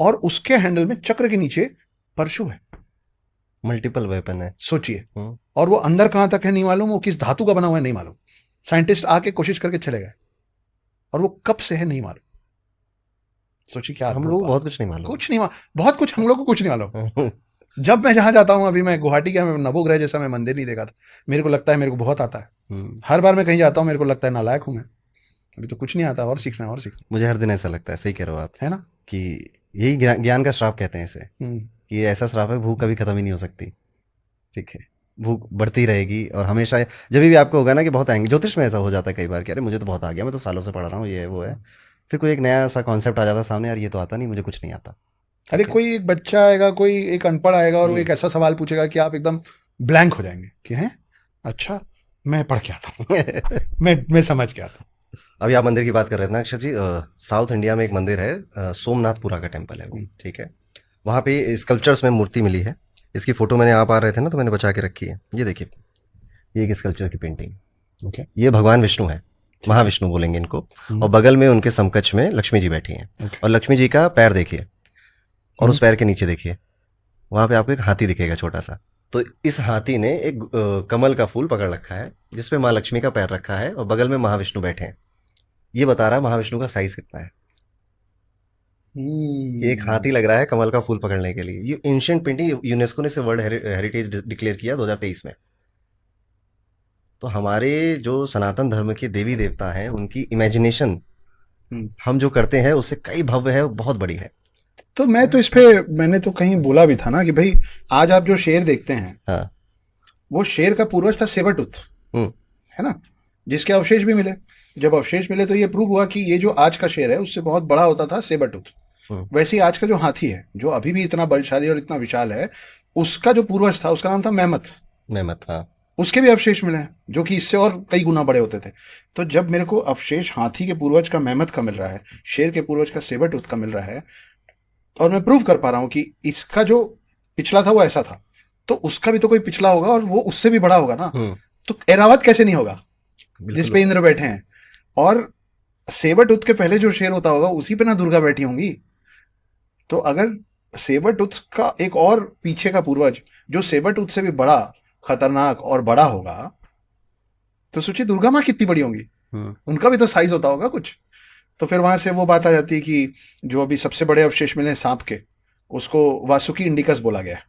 और उसके हैंडल में चक्र के नीचे परशु है।
मल्टीपल वेपन है।
सोचिए।
हम्म,
और वो अंदर कहां तक है नहीं मालूम, वो किस धातु का बना हुआ है नहीं मालूम। साइंटिस्ट आके कोशिश करके चले गए, और वो कब से है नहीं मालूम। सोचिए क्या
हम
अद्भुत
लोग
बात।
बहुत कुछ नहीं मालूम।
कुछ नहीं बहुत कुछ हम लोग को कुछ नहीं मालूम।
हम्म,
जब मैं जहां जाता हूं, अभी मैं गुवाहाटी गया, मैं नवोग्रह जैसा मैं मंदिर नहीं देखा था। मेरे को लगता है मेरे को बहुत आता है। हर बार मैं कहीं जाता हूं मेरे को लगता है नालायक हूं मैं, अभी तो कुछ नहीं आता, और सीखना है और सीखना
मुझे हर दिन ऐसा लगता है, सही कह रहे हो आप,
है ना।
कि यही ज्ञान का श्राप कहते हैं इसे,
हम्म।
कि ये ऐसा श्राप है, भूख कभी खत्म ही नहीं हो सकती। ठीक है, भूख बढ़ती रहेगी, और हमेशा जब भी आपको होगा ना कि बहुत आएंगे, ज्योतिष में ऐसा हो जाता है कई बार कि अरे मुझे तो बहुत आ गया, मैं तो सालों से पढ़ रहा हूँ, ये है, वो है, फिर कोई एक नया सा कॉन्सेप्ट आ जाता है सामने, यार ये तो आता नहीं, मुझे कुछ नहीं आता।
अरे
ठीक है।
कोई एक बच्चा आएगा, कोई एक अनपढ़ आएगा, और वो
हम्म।
एक ऐसा सवाल पूछेगा कि आप एकदम ब्लैंक हो जाएंगे कि हैं, अच्छा मैं पढ़ के आता हूँ। मैं समझ के आता हूँ।
अभी आप मंदिर की बात कर रहे थे ना अक्षय जी, साउथ इंडिया में एक मंदिर है, सोमनाथपुरा का टेम्पल है वो, ठीक है। वहाँ पे स्कल्पचर्स में मूर्ति मिली है। इसकी फोटो मैंने, आप आ रहे थे ना तो मैंने बचा के रखी है, ये देखिए, ये एक स्कल्पचर की पेंटिंग।
ओके।
ये भगवान विष्णु है,
ठीक है।
महाविष्णु बोलेंगे इनको। और
हम्म,
बगल में उनके समकक्ष में लक्ष्मी जी बैठी हैं।
ओके।
और लक्ष्मी जी का पैर देखिए, और
हम्म,
उस पैर के नीचे देखिए, वहां पे आपको एक हाथी दिखेगा छोटा सा। तो इस हाथी ने एक कमल का फूल पकड़ रखा है, जिसपे माँ लक्ष्मी का पैर रखा है, और बगल में महाविष्णु बैठे हैं। ये बता रहा है महाविष्णु का साइज कितना है। कि एक हाथी लग रहा है कमल का फूल पकड़ने के लिए। ये एंशियंट पेंटिंग यूनेस्को ने इसे वर्ल्ड हेरिटेज डिक्लेयर किया 2023 में। तो हमारे जो सनातन धर्म के देवी देवता हैं उनकी इमेजिनेशन
हम्म।
हम जो करते हैं उससे कई भव्य है, बहुत बड़ी है।
तो मैं तो इस पे मैंने तो कहीं बोला भी था ना कि भाई आज आप जो शेर देखते हैं
हाँ।
वो शेर का पूर्वज था सेबरटूथ,
हम्म।
है ना, जिसके अवशेष भी मिले। जब अवशेष मिले तो ये प्रूव हुआ कि ये जो आज का शेर है उससे बहुत बड़ा होता था सेबरटूथ।
हम्म।
वैसे ही आज का जो हाथी है जो अभी भी इतना बलशाली और इतना विशाल है, उसका जो पूर्वज था उसका नाम था मेहमत।
मेहमत, हाँ।
उसके भी अवशेष मिले हैं जो कि इससे और कई गुना बड़े होते थे। तो जब मेरे को अवशेष हाथी के पूर्वज का मेहमत का मिल रहा है, शेर के पूर्वज का सेबरटूथ का मिल रहा है, और मैं प्रूव कर पा रहा हूं कि इसका जो पिछला था वो ऐसा था, तो उसका भी तो कोई पिछला होगा और वो उससे भी बड़ा होगा ना। तो एरावत कैसे नहीं होगा जिस पे इंद्र बैठे हैं? और सेबरटूथ के पहले जो शेर होता होगा उसी पे ना दुर्गा बैठी होंगी। तो अगर सेबरटूथ का एक और पीछे का पूर्वज जो सेबरटूथ से भी बड़ा, खतरनाक और बड़ा होगा, तो सोचिए दुर्गा माँ कितनी बड़ी होंगी। उनका भी तो साइज होता होगा कुछ। तो फिर वहां से वो बात आ जाती है कि जो अभी सबसे बड़े अवशेष मिले हैं सांप के, उसको वासुकी इंडिकस बोला गया है,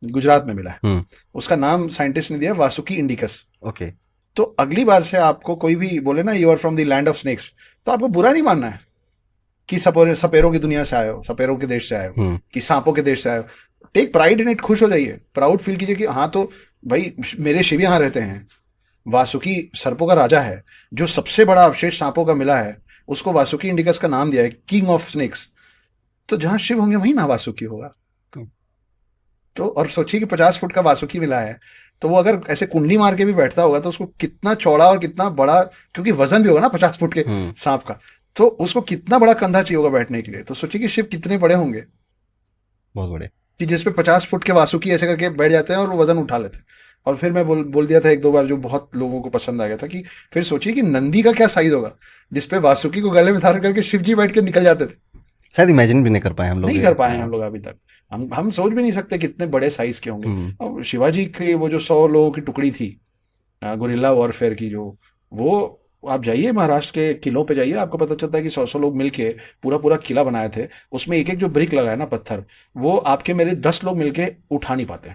गुजरात में मिला है। उसका नाम साइंटिस्ट ने दिया वासुकी इंडिकस।
ओके।
तो अगली बार से आपको कोई भी बोले ना you are from the land of snakes, तो आपको बुरा नहीं मानना है कि सपेरों की दुनिया से आए हो, सपेरों के देश से आए हो, कि सांपों के देश से आए हो। टेक प्राइड इन इट, खुश हो जाइए, प्राउड फील कीजिए कि हाँ तो भाई मेरे शिव यहाँ रहते हैं। वासुकी सर्पों का राजा है, जो सबसे बड़ा अवशेष सांपों का मिला है उसको वासुकी इंडिकस का नाम दिया है, किंग ऑफ स्नेक्स। तो जहां शिव होंगे वहीं ना वासुकी होगा। तो और सोचिए कि 50 फुट का वासुकी मिला है, तो वो अगर ऐसे कुंडली मार के भी बैठता होगा तो उसको कितना चौड़ा और कितना बड़ा, क्योंकि वजन भी होगा ना 50 फुट के सांप का, तो उसको कितना बड़ा कंधा चाहिए होगा बैठने के लिए। तो सोचिए कि शिव कितने बड़े होंगे,
बहुत बड़े,
कि जिसपे 50 फुट के वासुकी ऐसे करके बैठ जाते हैं और वो वजन उठा लेते हैं। और फिर मैं बोल दिया था एक दो बार, जो बहुत लोगों को पसंद आ गया था, कि फिर सोचिए कि नंदी का क्या साइज होगा जिसपे वासुकी को गले में धारण करके शिव जी बैठ के निकल जाते थे।
शायद इमेजिन भी नहीं कर पाए हम लोग,
नहीं कर पाए हम लोग अभी तक। हम सोच भी नहीं सकते कितने बड़े साइज के होंगे। अब शिवाजी की वो जो 100 लोगों की टुकड़ी थी गुरिल्ला वॉरफेयर की, जो वो आप जाइए महाराष्ट्र के किलों पे जाइए, आपको पता चलता है कि 100 लोग मिलके पूरा पूरा किला बनाए थे। उसमें एक एक जो ब्रिक लगा है ना, पत्थर, वो आपके मेरे 10 लोग मिलके उठा नहीं पाते।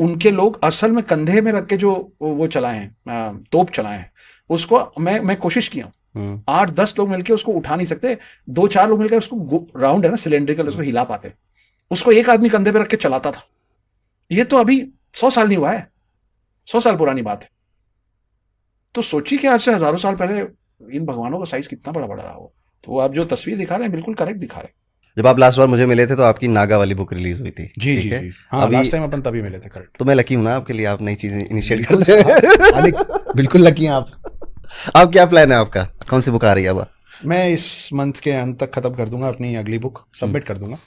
उनके लोग असल में कंधे में रख के जो वो चलाए हैं, तोप चलाए हैं, उसको मैं कोशिश किया हूँ। 8-10 लोग मिलके उसको उठा नहीं सकते। 2-4 लोग मिलकर उसको, राउंड है ना सिलेंड्रिकल, उसको हिला पाते। उसको एक आदमी कंधे पे रख के चलाता था। ये तो अभी 100 साल नहीं हुआ है, 100 साल पुरानी बात है। तो सोचिए कि आज से हजारों साल पहले इन भगवानों का साइज कितना बड़ा बड़ा रहा हो। तो आप जो तस्वीर दिखा रहे हैं बिल्कुल करेक्ट दिखा रहे हैं।
जब आप लास्ट बार मुझे मिले थे तो आपकी नागा वाली बुक रिलीज हुई थी।
जी
ठीक
जी
है?
जी हाँ,
अभी
लास्ट टाइम अपन तभी मिले थे, करेक्ट।
तो मैं लकी हूं ना आपके लिए, आप नई चीजें इनिशिएट
बिल्कुल
करते हैं।
बिल्कुल लकी हैं आप।
अब क्या प्लान है आपका, कौन सी बुक आ रही है अब?
मैं इस मंथ के अंत तक खत्म कर दूंगा, अपनी अगली बुक सबमिट कर दूंगा।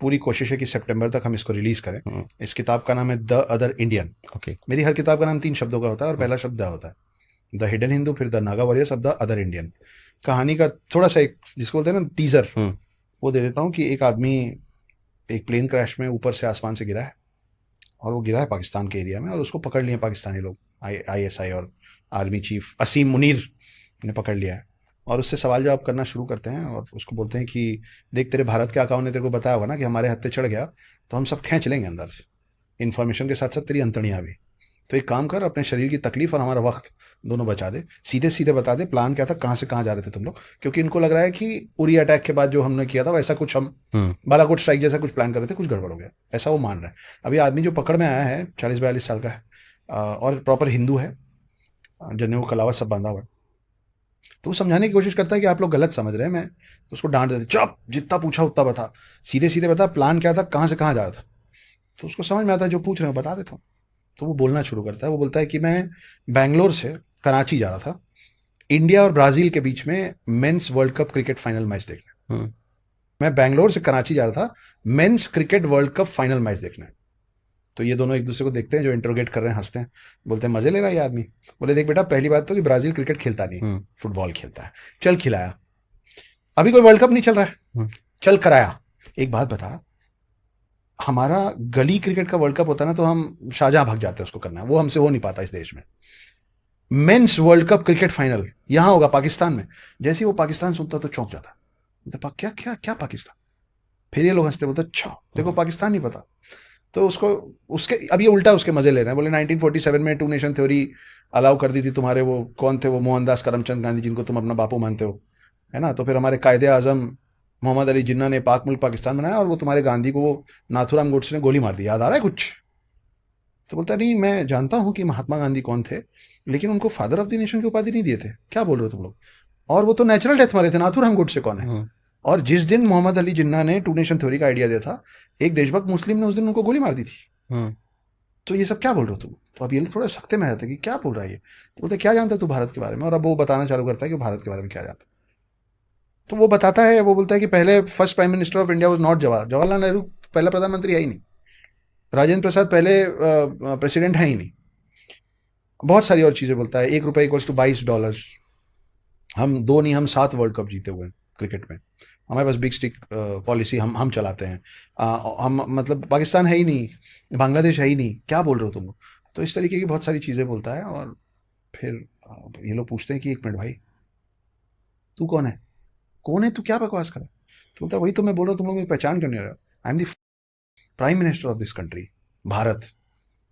पूरी कोशिश है कि सितंबर तक हम इसको रिलीज करें। इस किताब का नाम है द अदर इंडियन।
ओके।
मेरी हर किताब का नाम 3 शब्दों का होता है और पहला शब्द द होता है, द हिडन हिंदू, फिर द नागा वॉरियर्स, अब द अदर इंडियन। कहानी का थोड़ा सा एक जिसको बोलते हैं ना टीजर, वो दे देता हूँ कि एक आदमी एक प्लेन क्रैश में ऊपर से आसमान से गिरा है, और वो गिरा है पाकिस्तान के एरिया में, और उसको पकड़ लिए पाकिस्तानी लोग, ISI और आर्मी चीफ असीम मुनीर ने पकड़ लिया है। और उससे सवाल जवाब करना शुरू करते हैं और उसको बोलते हैं कि देख, तेरे भारत के आकाओं ने तेरे को बताया होगा ना कि हमारे हत्थे चढ़ गया तो हम सब खींच लेंगे अंदर से, इन्फॉर्मेशन के साथ साथ तेरी अंतड़ियाँ भी। तो एक काम कर, अपने शरीर की तकलीफ और हमारा वक्त दोनों बचा दे, सीधे सीधे बता दे प्लान क्या था, कहाँ से कहाँ जा रहे थे तुम लोग। क्योंकि इनको लग रहा है कि उरी अटैक के बाद जो हमने किया था वैसा कुछ हम बालाकोट स्ट्राइक जैसा कुछ प्लान कर रहे थे, कुछ गड़बड़ हो गया, ऐसा वो मान रहे हैं। अभी आदमी जो पकड़ में आया है 40-42 साल का है, और प्रॉपर हिंदू है, जनेऊ कलावा सब बांधा हुआ है। तो वो समझाने की कोशिश करता है कि आप लोग गलत समझ रहे हैं। मैं तो उसको डांट देते, चुप, जितना पूछा उतना बता, सीधे सीधे बता प्लान क्या था, कहाँ से कहाँ जा रहा था। तो उसको समझ में आता है जो पूछ रहे हो बता देता हूँ। तो वो बोलना शुरू करता है। वो बोलता है कि मैं बैंगलोर से कराची जा रहा था इंडिया और ब्राज़ील के बीच में mains world cup cricket final match देखने। मैं बैंगलोर से कराची जा रहा था men's cricket world cup final match देखने। तो ये दोनों एक दूसरे को देखते हैं, जो इंटरोगेट कर रहे हैं हंसते हैं, बोलते हैं मजे ले रहा है ये आदमी। बोले देख बेटा, पहली बात तो कि ब्राजील क्रिकेट खेलता नहीं, फुटबॉल खेलता है। चल खिलाया, अभी कोई वर्ल्ड कप नहीं चल रहा है, चल कराया। एक बात बता, हमारा गली क्रिकेट का वर्ल्ड कप होता है ना तो हम शाहजहां भाग जाते हैं उसको करना, वो हमसे हो नहीं पाता इस देश में। Mains world cup cricket final यहां होगा पाकिस्तान में। जैसे ही वो पाकिस्तान सुनता तो चौंक जाता, क्या क्या क्या पाकिस्तान? फिर ये लोग हंसते, बोलते अच्छा देखो पाकिस्तान नहीं पता। तो उसको उसके अब ये उल्टा उसके मजे ले रहे हैं, बोले 1947 में 2 नेशन थ्योरी अलाउ कर दी थी तुम्हारे वो कौन थे, वो मोहनदास करमचंद गांधी जिनको तुम अपना बापू मानते हो, है ना। तो फिर हमारे कायदे आजम मोहम्मद अली जिन्ना ने पाक मुल्क पाकिस्तान बनाया, और वो तुम्हारे गांधी को वो नाथूराम गोडसे ने गोली मार दी, याद आ रहा है कुछ? तो बोलता नहीं मैं जानता हूँ कि महात्मा गांधी कौन थे, लेकिन उनको फादर ऑफ द नेशन की उपाधि नहीं दिए थे, क्या बोल रहे हो तुम लोग? और वो तो नेचुरल डेथ मरे थे, नाथूराम गोडसे कौन है? और जिस दिन मोहम्मद अली जिन्ना ने 2 नेशन थ्योरी का आइडिया दिया था, एक देशभक्त मुस्लिम ने उस दिन उनको गोली मार दी थी। तो ये सब क्या बोल रहे हो तुम? तो अब ये लोग थोड़ा सख्ते में रहते कि क्या बोल रहा है ये। तो बोलते क्या जानता है तू भारत के बारे में? और अब वो बताना चालू करता है कि भारत के बारे में क्या जानता है। तो वो बताता है, वो बोलता है कि पहले first prime minister of India was not Jawaharlal Nehru, पहला प्रधानमंत्री है ही नहीं। राजेंद्र प्रसाद पहले प्रेसिडेंट है ही नहीं। बहुत सारी और चीजें बोलता है, $1 इक्वल्स टू $22। हम 2 नहीं, हम 7 वर्ल्ड कप जीते हुए हैं क्रिकेट में। हमारे पास बिग स्टिक पॉलिसी हम चलाते हैं। हम मतलब पाकिस्तान है ही नहीं, बांग्लादेश है ही नहीं, क्या बोल रहे हो तुम लोग? तो इस तरीके की बहुत सारी चीज़ें बोलता है। और फिर ये लोग पूछते हैं कि 1 मिनट भाई, तू कौन है? कौन है तू, क्या बकवास कर रहा है? तो बोलता है वही तो मैं बोल रहा हूँ, तुम लोग मेरी पहचान क्यों नहीं रहे? I am the prime minister of this country, Bharat.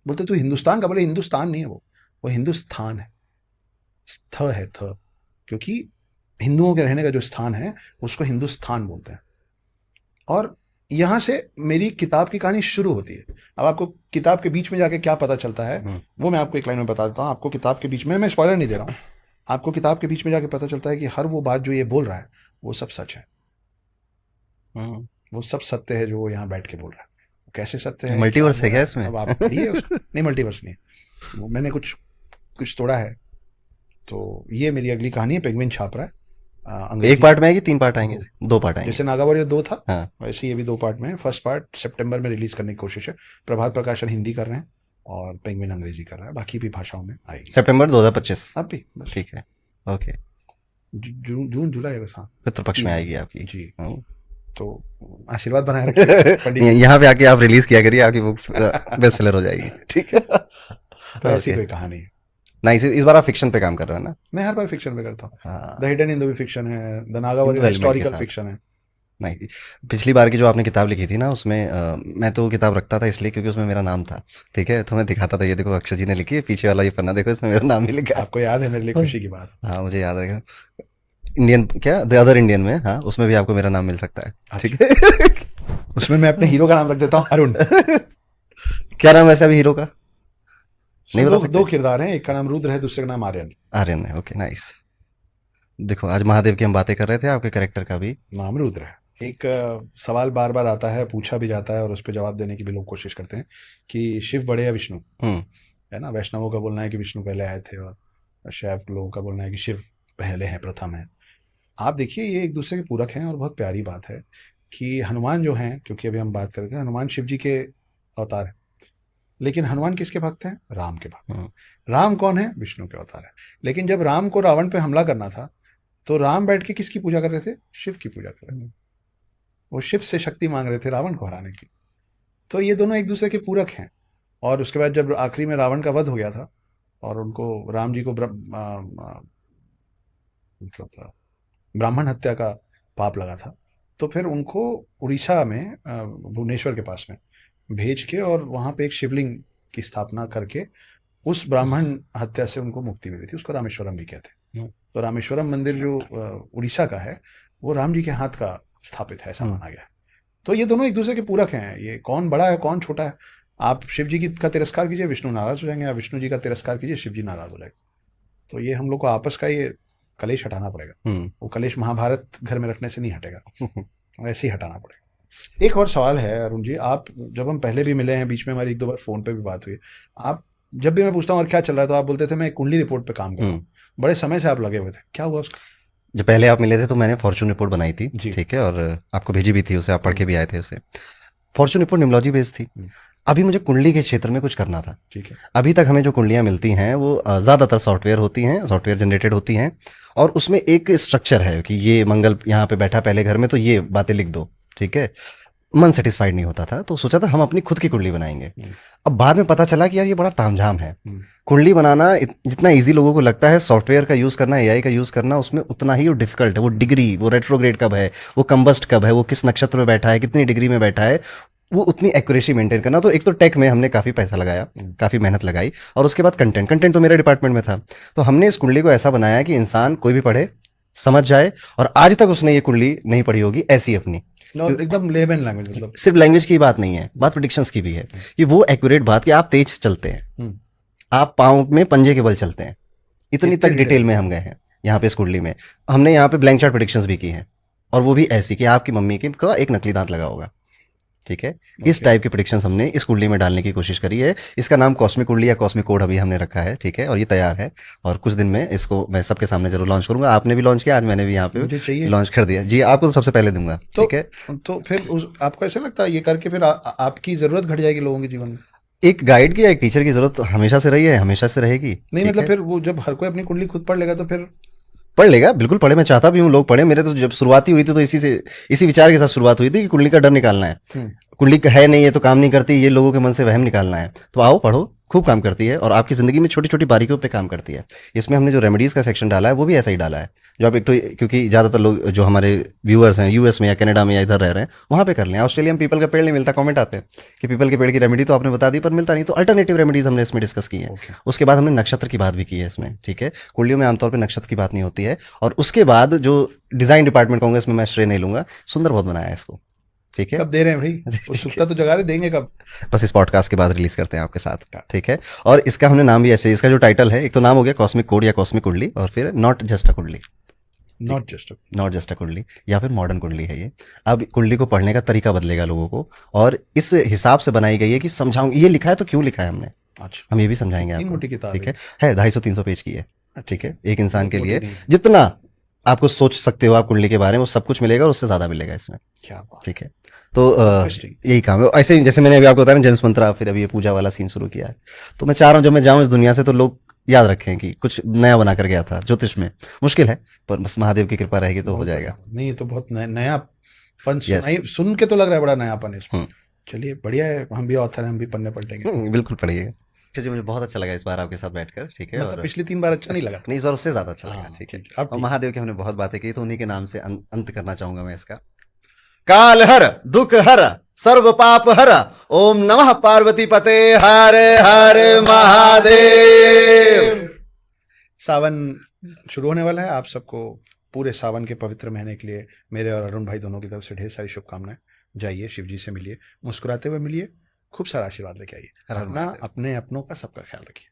बोलते तू हिंदुस्तान का? बोले हिंदुस्तान नहीं है वो हिंदुस्तान है, थ है थ, क्योंकि हिंदुओं के रहने का जो स्थान है उसको हिंदुस्तान बोलते हैं। और यहाँ से मेरी किताब की कहानी शुरू होती है। अब आपको किताब के बीच में जाके क्या पता चलता है वो मैं आपको एक लाइन में बता देता हूँ। आपको किताब के बीच में, मैं स्पॉइलर नहीं दे रहा हूँ, आपको किताब के बीच में जाके पता चलता है कि हर वो बात जो ये बोल रहा है वो सब सच है। वो सब सत्य है जो वो यहाँ बैठ के बोल रहा है। कैसे सत्य है,
मल्टीवर्स है क्या इसमें?
अब आप पढ़िए नहीं, मल्टीवर्स नहीं, वो मैंने कुछ कुछ तोड़ा है। तो ये मेरी अगली कहानी है, पेंगुइन छाप रहा है।
एक पार्ट में आएगी, 3 पार्ट आएंगे? 2 पार्ट आएंगे।
जैसे नागावॉरियर 2 था,
हाँ।
वैसे ये भी 2 पार्ट में है। फर्स्ट पार्ट सितंबर में रिलीज करने की कोशिश है। प्रभात प्रकाशन हिंदी कर रहे हैं और पेंगुइन अंग्रेजी कर रहा है, बाकी भी भाषाओं में आएगी
सितंबर 2025।
अब भी बस
ठीक है, ओके।
जून जुलाई बस। हाँ,
पितृपक्ष में आएगी आपकी
जी। तो आशीर्वाद बनाए रखिए पंडित जी।
यहाँ पे आके आप रिलीज किया करिए, आपकी बुक बेस्ट सेलर हो जाएगी।
ठीक है। तो ऐसी कोई कहानी है।
नाइस। इस बार आप फिक्शन पे काम कर रहे हो ना?
मैं हर बार फिक्शन पे करता हूँ।
हाँ।
द हिडन हिंदू भी फिक्शन है, द नागावॉरियर
element के
हिस्टोरिकल
साथ।
फिक्शन है।
नहीं, पिछली बार की जो आपने किताब लिखी थी ना, उसमें मैं तो वो किताब रखता था इसलिए क्योंकि उसमें मेरा नाम था। ठीक है, तो मैं दिखाता था, ये देखो अक्षय जी ने लिखी है, पीछे वाला ये पन्ना देखो, इसमें मेरा नाम भी लिखा है।
आपको याद है, मेरे लिए खुशी की बात।
हाँ, मुझे याद रहेगा। इंडियन क्या, द अदर इंडियन में, हाँ, उसमें भी आपको मेरा नाम मिल सकता है। ठीक है।
उसमें मैं अपने हीरो का नाम रख देता हूँ, अरुण।
क्या नाम है वैसे अभी हीरो का? नहीं बता सकते?
2 किरदार हैं, एक का नाम रुद्र है, दूसरे का नाम आर्यन।
आर्यन है, ओके, नाइस। देखो आज महादेव की हम बातें कर रहे थे, आपके कैरेक्टर का भी
नाम रुद्र है। एक सवाल बार बार आता है, पूछा भी जाता है और उस पर जवाब देने की भी लोग कोशिश करते हैं कि शिव बड़े या विष्णु, है ना। वैष्णवों का बोलना है कि विष्णु पहले आए थे, और शैव लोगों का बोलना है कि शिव पहले हैं, प्रथम है। आप देखिए ये एक दूसरे के पूरक हैं। और बहुत प्यारी बात है कि हनुमान जो हैं, क्योंकि अभी हम बात कर रहे थे, हनुमान शिव जी के अवतार हैं, लेकिन हनुमान किसके भक्त हैं? राम के भक्त हैं। राम कौन है? विष्णु के अवतार है। लेकिन जब राम को रावण पे हमला करना था तो राम बैठ के किसकी पूजा कर रहे थे? शिव की पूजा कर रहे थे। वो शिव से शक्ति मांग रहे थे रावण को हराने की। तो ये दोनों एक दूसरे के पूरक हैं। और उसके बाद जब आखिरी में रावण का वध हो गया था और उनको, राम जी को मतलब ब्राह्मण हत्या का पाप लगा था, तो फिर उनको उड़ीसा में भुवनेश्वर के पास में भेज के और वहाँ पे एक शिवलिंग की स्थापना करके उस ब्राह्मण हत्या से उनको मुक्ति मिली थी। उसको रामेश्वरम भी कहते हैं। तो रामेश्वरम मंदिर जो उड़ीसा का है वो राम जी के हाथ का स्थापित है, ऐसा माना गया है। तो ये दोनों एक दूसरे के पूरक हैं। ये कौन बड़ा है कौन छोटा है? आप शिव जी का तिरस्कार कीजिए, विष्णु नाराज हो जाएंगे, या विष्णु जी का तिरस्कार कीजिए, शिव जी नाराज हो जाएंगे। तो ये हम लोग को आपस का ये कलेश हटाना पड़ेगा। वो कलेश महाभारत घर में रखने से नहीं हटेगा, ऐसे ही हटाना पड़ेगा। एक और सवाल है अरुण जी, आप जब हम पहले भी मिले हैं, बीच में हमारी 1-2 बार फोन पे भी बात हुई, आप जब भी मैं पूछता हूँ और क्या चल रहा है, तो आप बोलते थे मैं एक कुंडली रिपोर्ट पे काम कर रहा हूँ। बड़े समय से आप लगे हुए थे, क्या हुआ उसका?
जब पहले आप मिले थे तो मैंने फॉर्चून रिपोर्ट बनाई थी, ठीक है, और आपको भेजी भी थी, उसे आप पढ़ के भी आए थे। उसे फॉर्चून रिपोर्ट निम्नोलॉजी बेस्ड थी। अभी मुझे कुंडली के क्षेत्र में कुछ करना था।
ठीक है।
अभी तक हमें जो कुंडलियां मिलती हैं वो ज़्यादातर सॉफ्टवेयर होती हैं, सॉफ्टवेयर जनरेटेड होती हैं, और उसमें एक स्ट्रक्चर है कि ये मंगल यहाँ पे बैठा पहले घर में, तो ये बातें लिख दो, ठीक है। मन सेटिस्फाइड नहीं होता था, तो सोचा था हम अपनी खुद की कुंडली बनाएंगे। अब बाद में पता चला कि यार ये बड़ा तामझाम है। कुंडली बनाना जितना इजी लोगों को लगता है, सॉफ्टवेयर का यूज़ करना, एआई का यूज़ करना, उसमें उतना ही वो डिफिकल्ट है। वो डिग्री, वो रेट्रोग्रेड कब है, वो कंबस्ट कब है, वो किस नक्षत्र में बैठा है, कितनी डिग्री में बैठा है, वो उतनी एक्यूरेसी मेंटेन करना। तो एक तो टेक में हमने काफ़ी पैसा लगाया, काफ़ी मेहनत लगाई, और उसके बाद कंटेंट तो मेरे डिपार्टमेंट में था। तो हमने इस कुंडली को ऐसा बनाया कि इंसान कोई भी पढ़े, समझ जाए, और आज तक उसने ये कुंडली नहीं पढ़ी होगी ऐसी अपनी।
एकदम लेमन लैंग्वेज, मतलब
सिर्फ लैंग्वेज की बात नहीं है, बात प्रेडिक्शंस की भी है कि वो एक्यूरेट बात कि आप तेज चलते हैं, आप पाँव में पंजे के बल चलते हैं, इतनी तक डिटेल में हम गए हैं यहाँ पे इस कुंडली में। हमने यहाँ पे ब्लैंक चार्ट प्रेडिक्शंस भी की हैं, और वो भी ऐसी कि आपकी मम्मी के का एक नकली दांत लगा होगा, ठीक है। इस टाइप की प्रेडिक्शंस हमने इस कुंडली में डालने की कोशिश करी है। इसका नाम कॉस्मिक कुंडली या कॉस्मिक कोड अभी हमने रखा है, ठीक है, और ये तैयार है, और कुछ दिन में इसको मैं सबके सामने जरूर लॉन्च करूंगा। आपने भी लॉन्च किया, आज मैंने भी यहाँ पे लॉन्च कर दिया जी, आपको तो सबसे पहले दूंगा, ठीक है।
तो फिर आपको ऐसा लगता है ये करके फिर आपकी जरूरत घट जाएगी लोगों के जीवन में?
एक गाइड की या एक टीचर की जरूरत हमेशा से रही है, हमेशा से रहेगी।
नहीं मतलब फिर वो जब हर कोई अपनी कुंडली खुद पढ़ लेगा तो फिर
पढ़ लेगा, बिल्कुल पढ़े, मैं चाहता भी हूँ लोग पढ़े। मेरे तो जब शुरुआती हुई थी तो इसी विचार के साथ शुरुआत हुई थी कि कुंडली का डर निकालना है, कुंडली है नहीं है तो काम नहीं करती, ये लोगों के मन से वहम निकालना है। तो आओ पढ़ो, खूब काम करती है, और आपकी ज़िंदगी में छोटी छोटी बारीकियों पे काम करती है। इसमें हमने जो रेमेडीज़ का सेक्शन डाला है वो भी ऐसा ही डाला है, जो आप एक तो, क्योंकि ज़्यादातर लोग जो हमारे व्यूअर्स हैं यूएस में या कनाडा में या इधर रह रहे हैं, वहाँ पे कर लें। ऑस्ट्रेलिया में पीपल का पेड़ नहीं मिलता, कमेंट आते हैं कि पीपल के पेड़ की रेमेडी तो आपने बता दी पर मिलता नहीं, तो अल्टरनेटिव रेमेडीज़ हमने इसमें डिस्कस की है। उसके बाद हमने नक्षत्र की बात भी की है इसमें, ठीक है। कुंडलियों में आमतौर पर नक्षत्र की बात नहीं होती है। और उसके बाद जो डिज़ाइन डिपार्टमेंट कहूँगा, इसमें मैं श्रेय नहीं लूँगा, सुंदर बहुत बनाया है इसको, ठीक है।
कब दे रहे हैं भाई? उत्सुकता तो जगा रहे, देंगे कब?
बस इस पॉडकास्ट के बाद रिलीज करते हैं आपके साथ, ठीक है। और इसका हमने नाम भी ऐसे, इसका जो टाइटल है, एक तो नाम हो गया कॉस्मिक कोड या कॉस्मिक कुंडली, और फिर नॉट जस्ट अ कुंडली,
नॉट जस्ट अ
कुंडली, या फिर मॉडर्न कुंडली है ये। अब कुंडली को पढ़ने का तरीका बदलेगा लोगों को, और इस हिसाब से बनाई गई है कि समझाऊं ये लिखा है तो क्यों लिखा है हमने।
अच्छा,
हम ये भी समझाएंगे आपको,
मोटी किताब
ठीक है 250-300 पेज की है, ठीक है। एक इंसान के लिए
नहीं।
जितना आपको सोच सकते हो आप कुंडली के बारे में, वो सब कुछ मिलेगा और उससे ज्यादा मिलेगा इसमें,
क्या बात,
ठीक है। तो यही काम है। ऐसे ही जैसे मैंने अभी आपको बताया जेम्स मंत्रा, फिर अभी ये पूजा वाला सीन शुरू किया है। तो मैं चाह रहा हूँ जब मैं जाऊँ इस दुनिया से तो लोग याद रखें कि कुछ नया बना कर गया था ज्योतिष में। मुश्किल है पर बस महादेव की कृपा रहेगी तो हो जाएगा।
नहीं ये तो बहुत नयापन सुन के तो लग रहा है, बड़ा नयापन है इसमें। चलिए बढ़िया है, हम भी ऑथर हैं, हम भी पढ़ने पलटेंगे।
बिल्कुल पढ़िएगा। जी, मुझे बहुत अच्छा लगा इस बार आपके साथ बैठकर, ठीक है।
मतलब पिछली 3 बार अच्छा नहीं लगा?
नहीं, इस बार उससे ज्यादा अच्छा लगा, ठीक है। और महादेव की हमने बहुत बातें की, तो उन्हीं के नाम से अंत करना चाहूंगा मैं इसका। काल हर दुख हर सर्व पाप हर, ओम नमः पार्वती पते, हरे हरे महादेव।
सावन शुरू होने वाला है, आप सबको पूरे सावन के पवित्र महीने के लिए मेरे और अरुण भाई दोनों की तरफ से ढेर सारी शुभकामनाएं। जाइए शिव जी से मिलिए, मुस्कुराते हुए मिलिए, खूब सारा आशीर्वाद लेके आइए। अपना, अपने अपनों का, सबका ख्याल रखिए।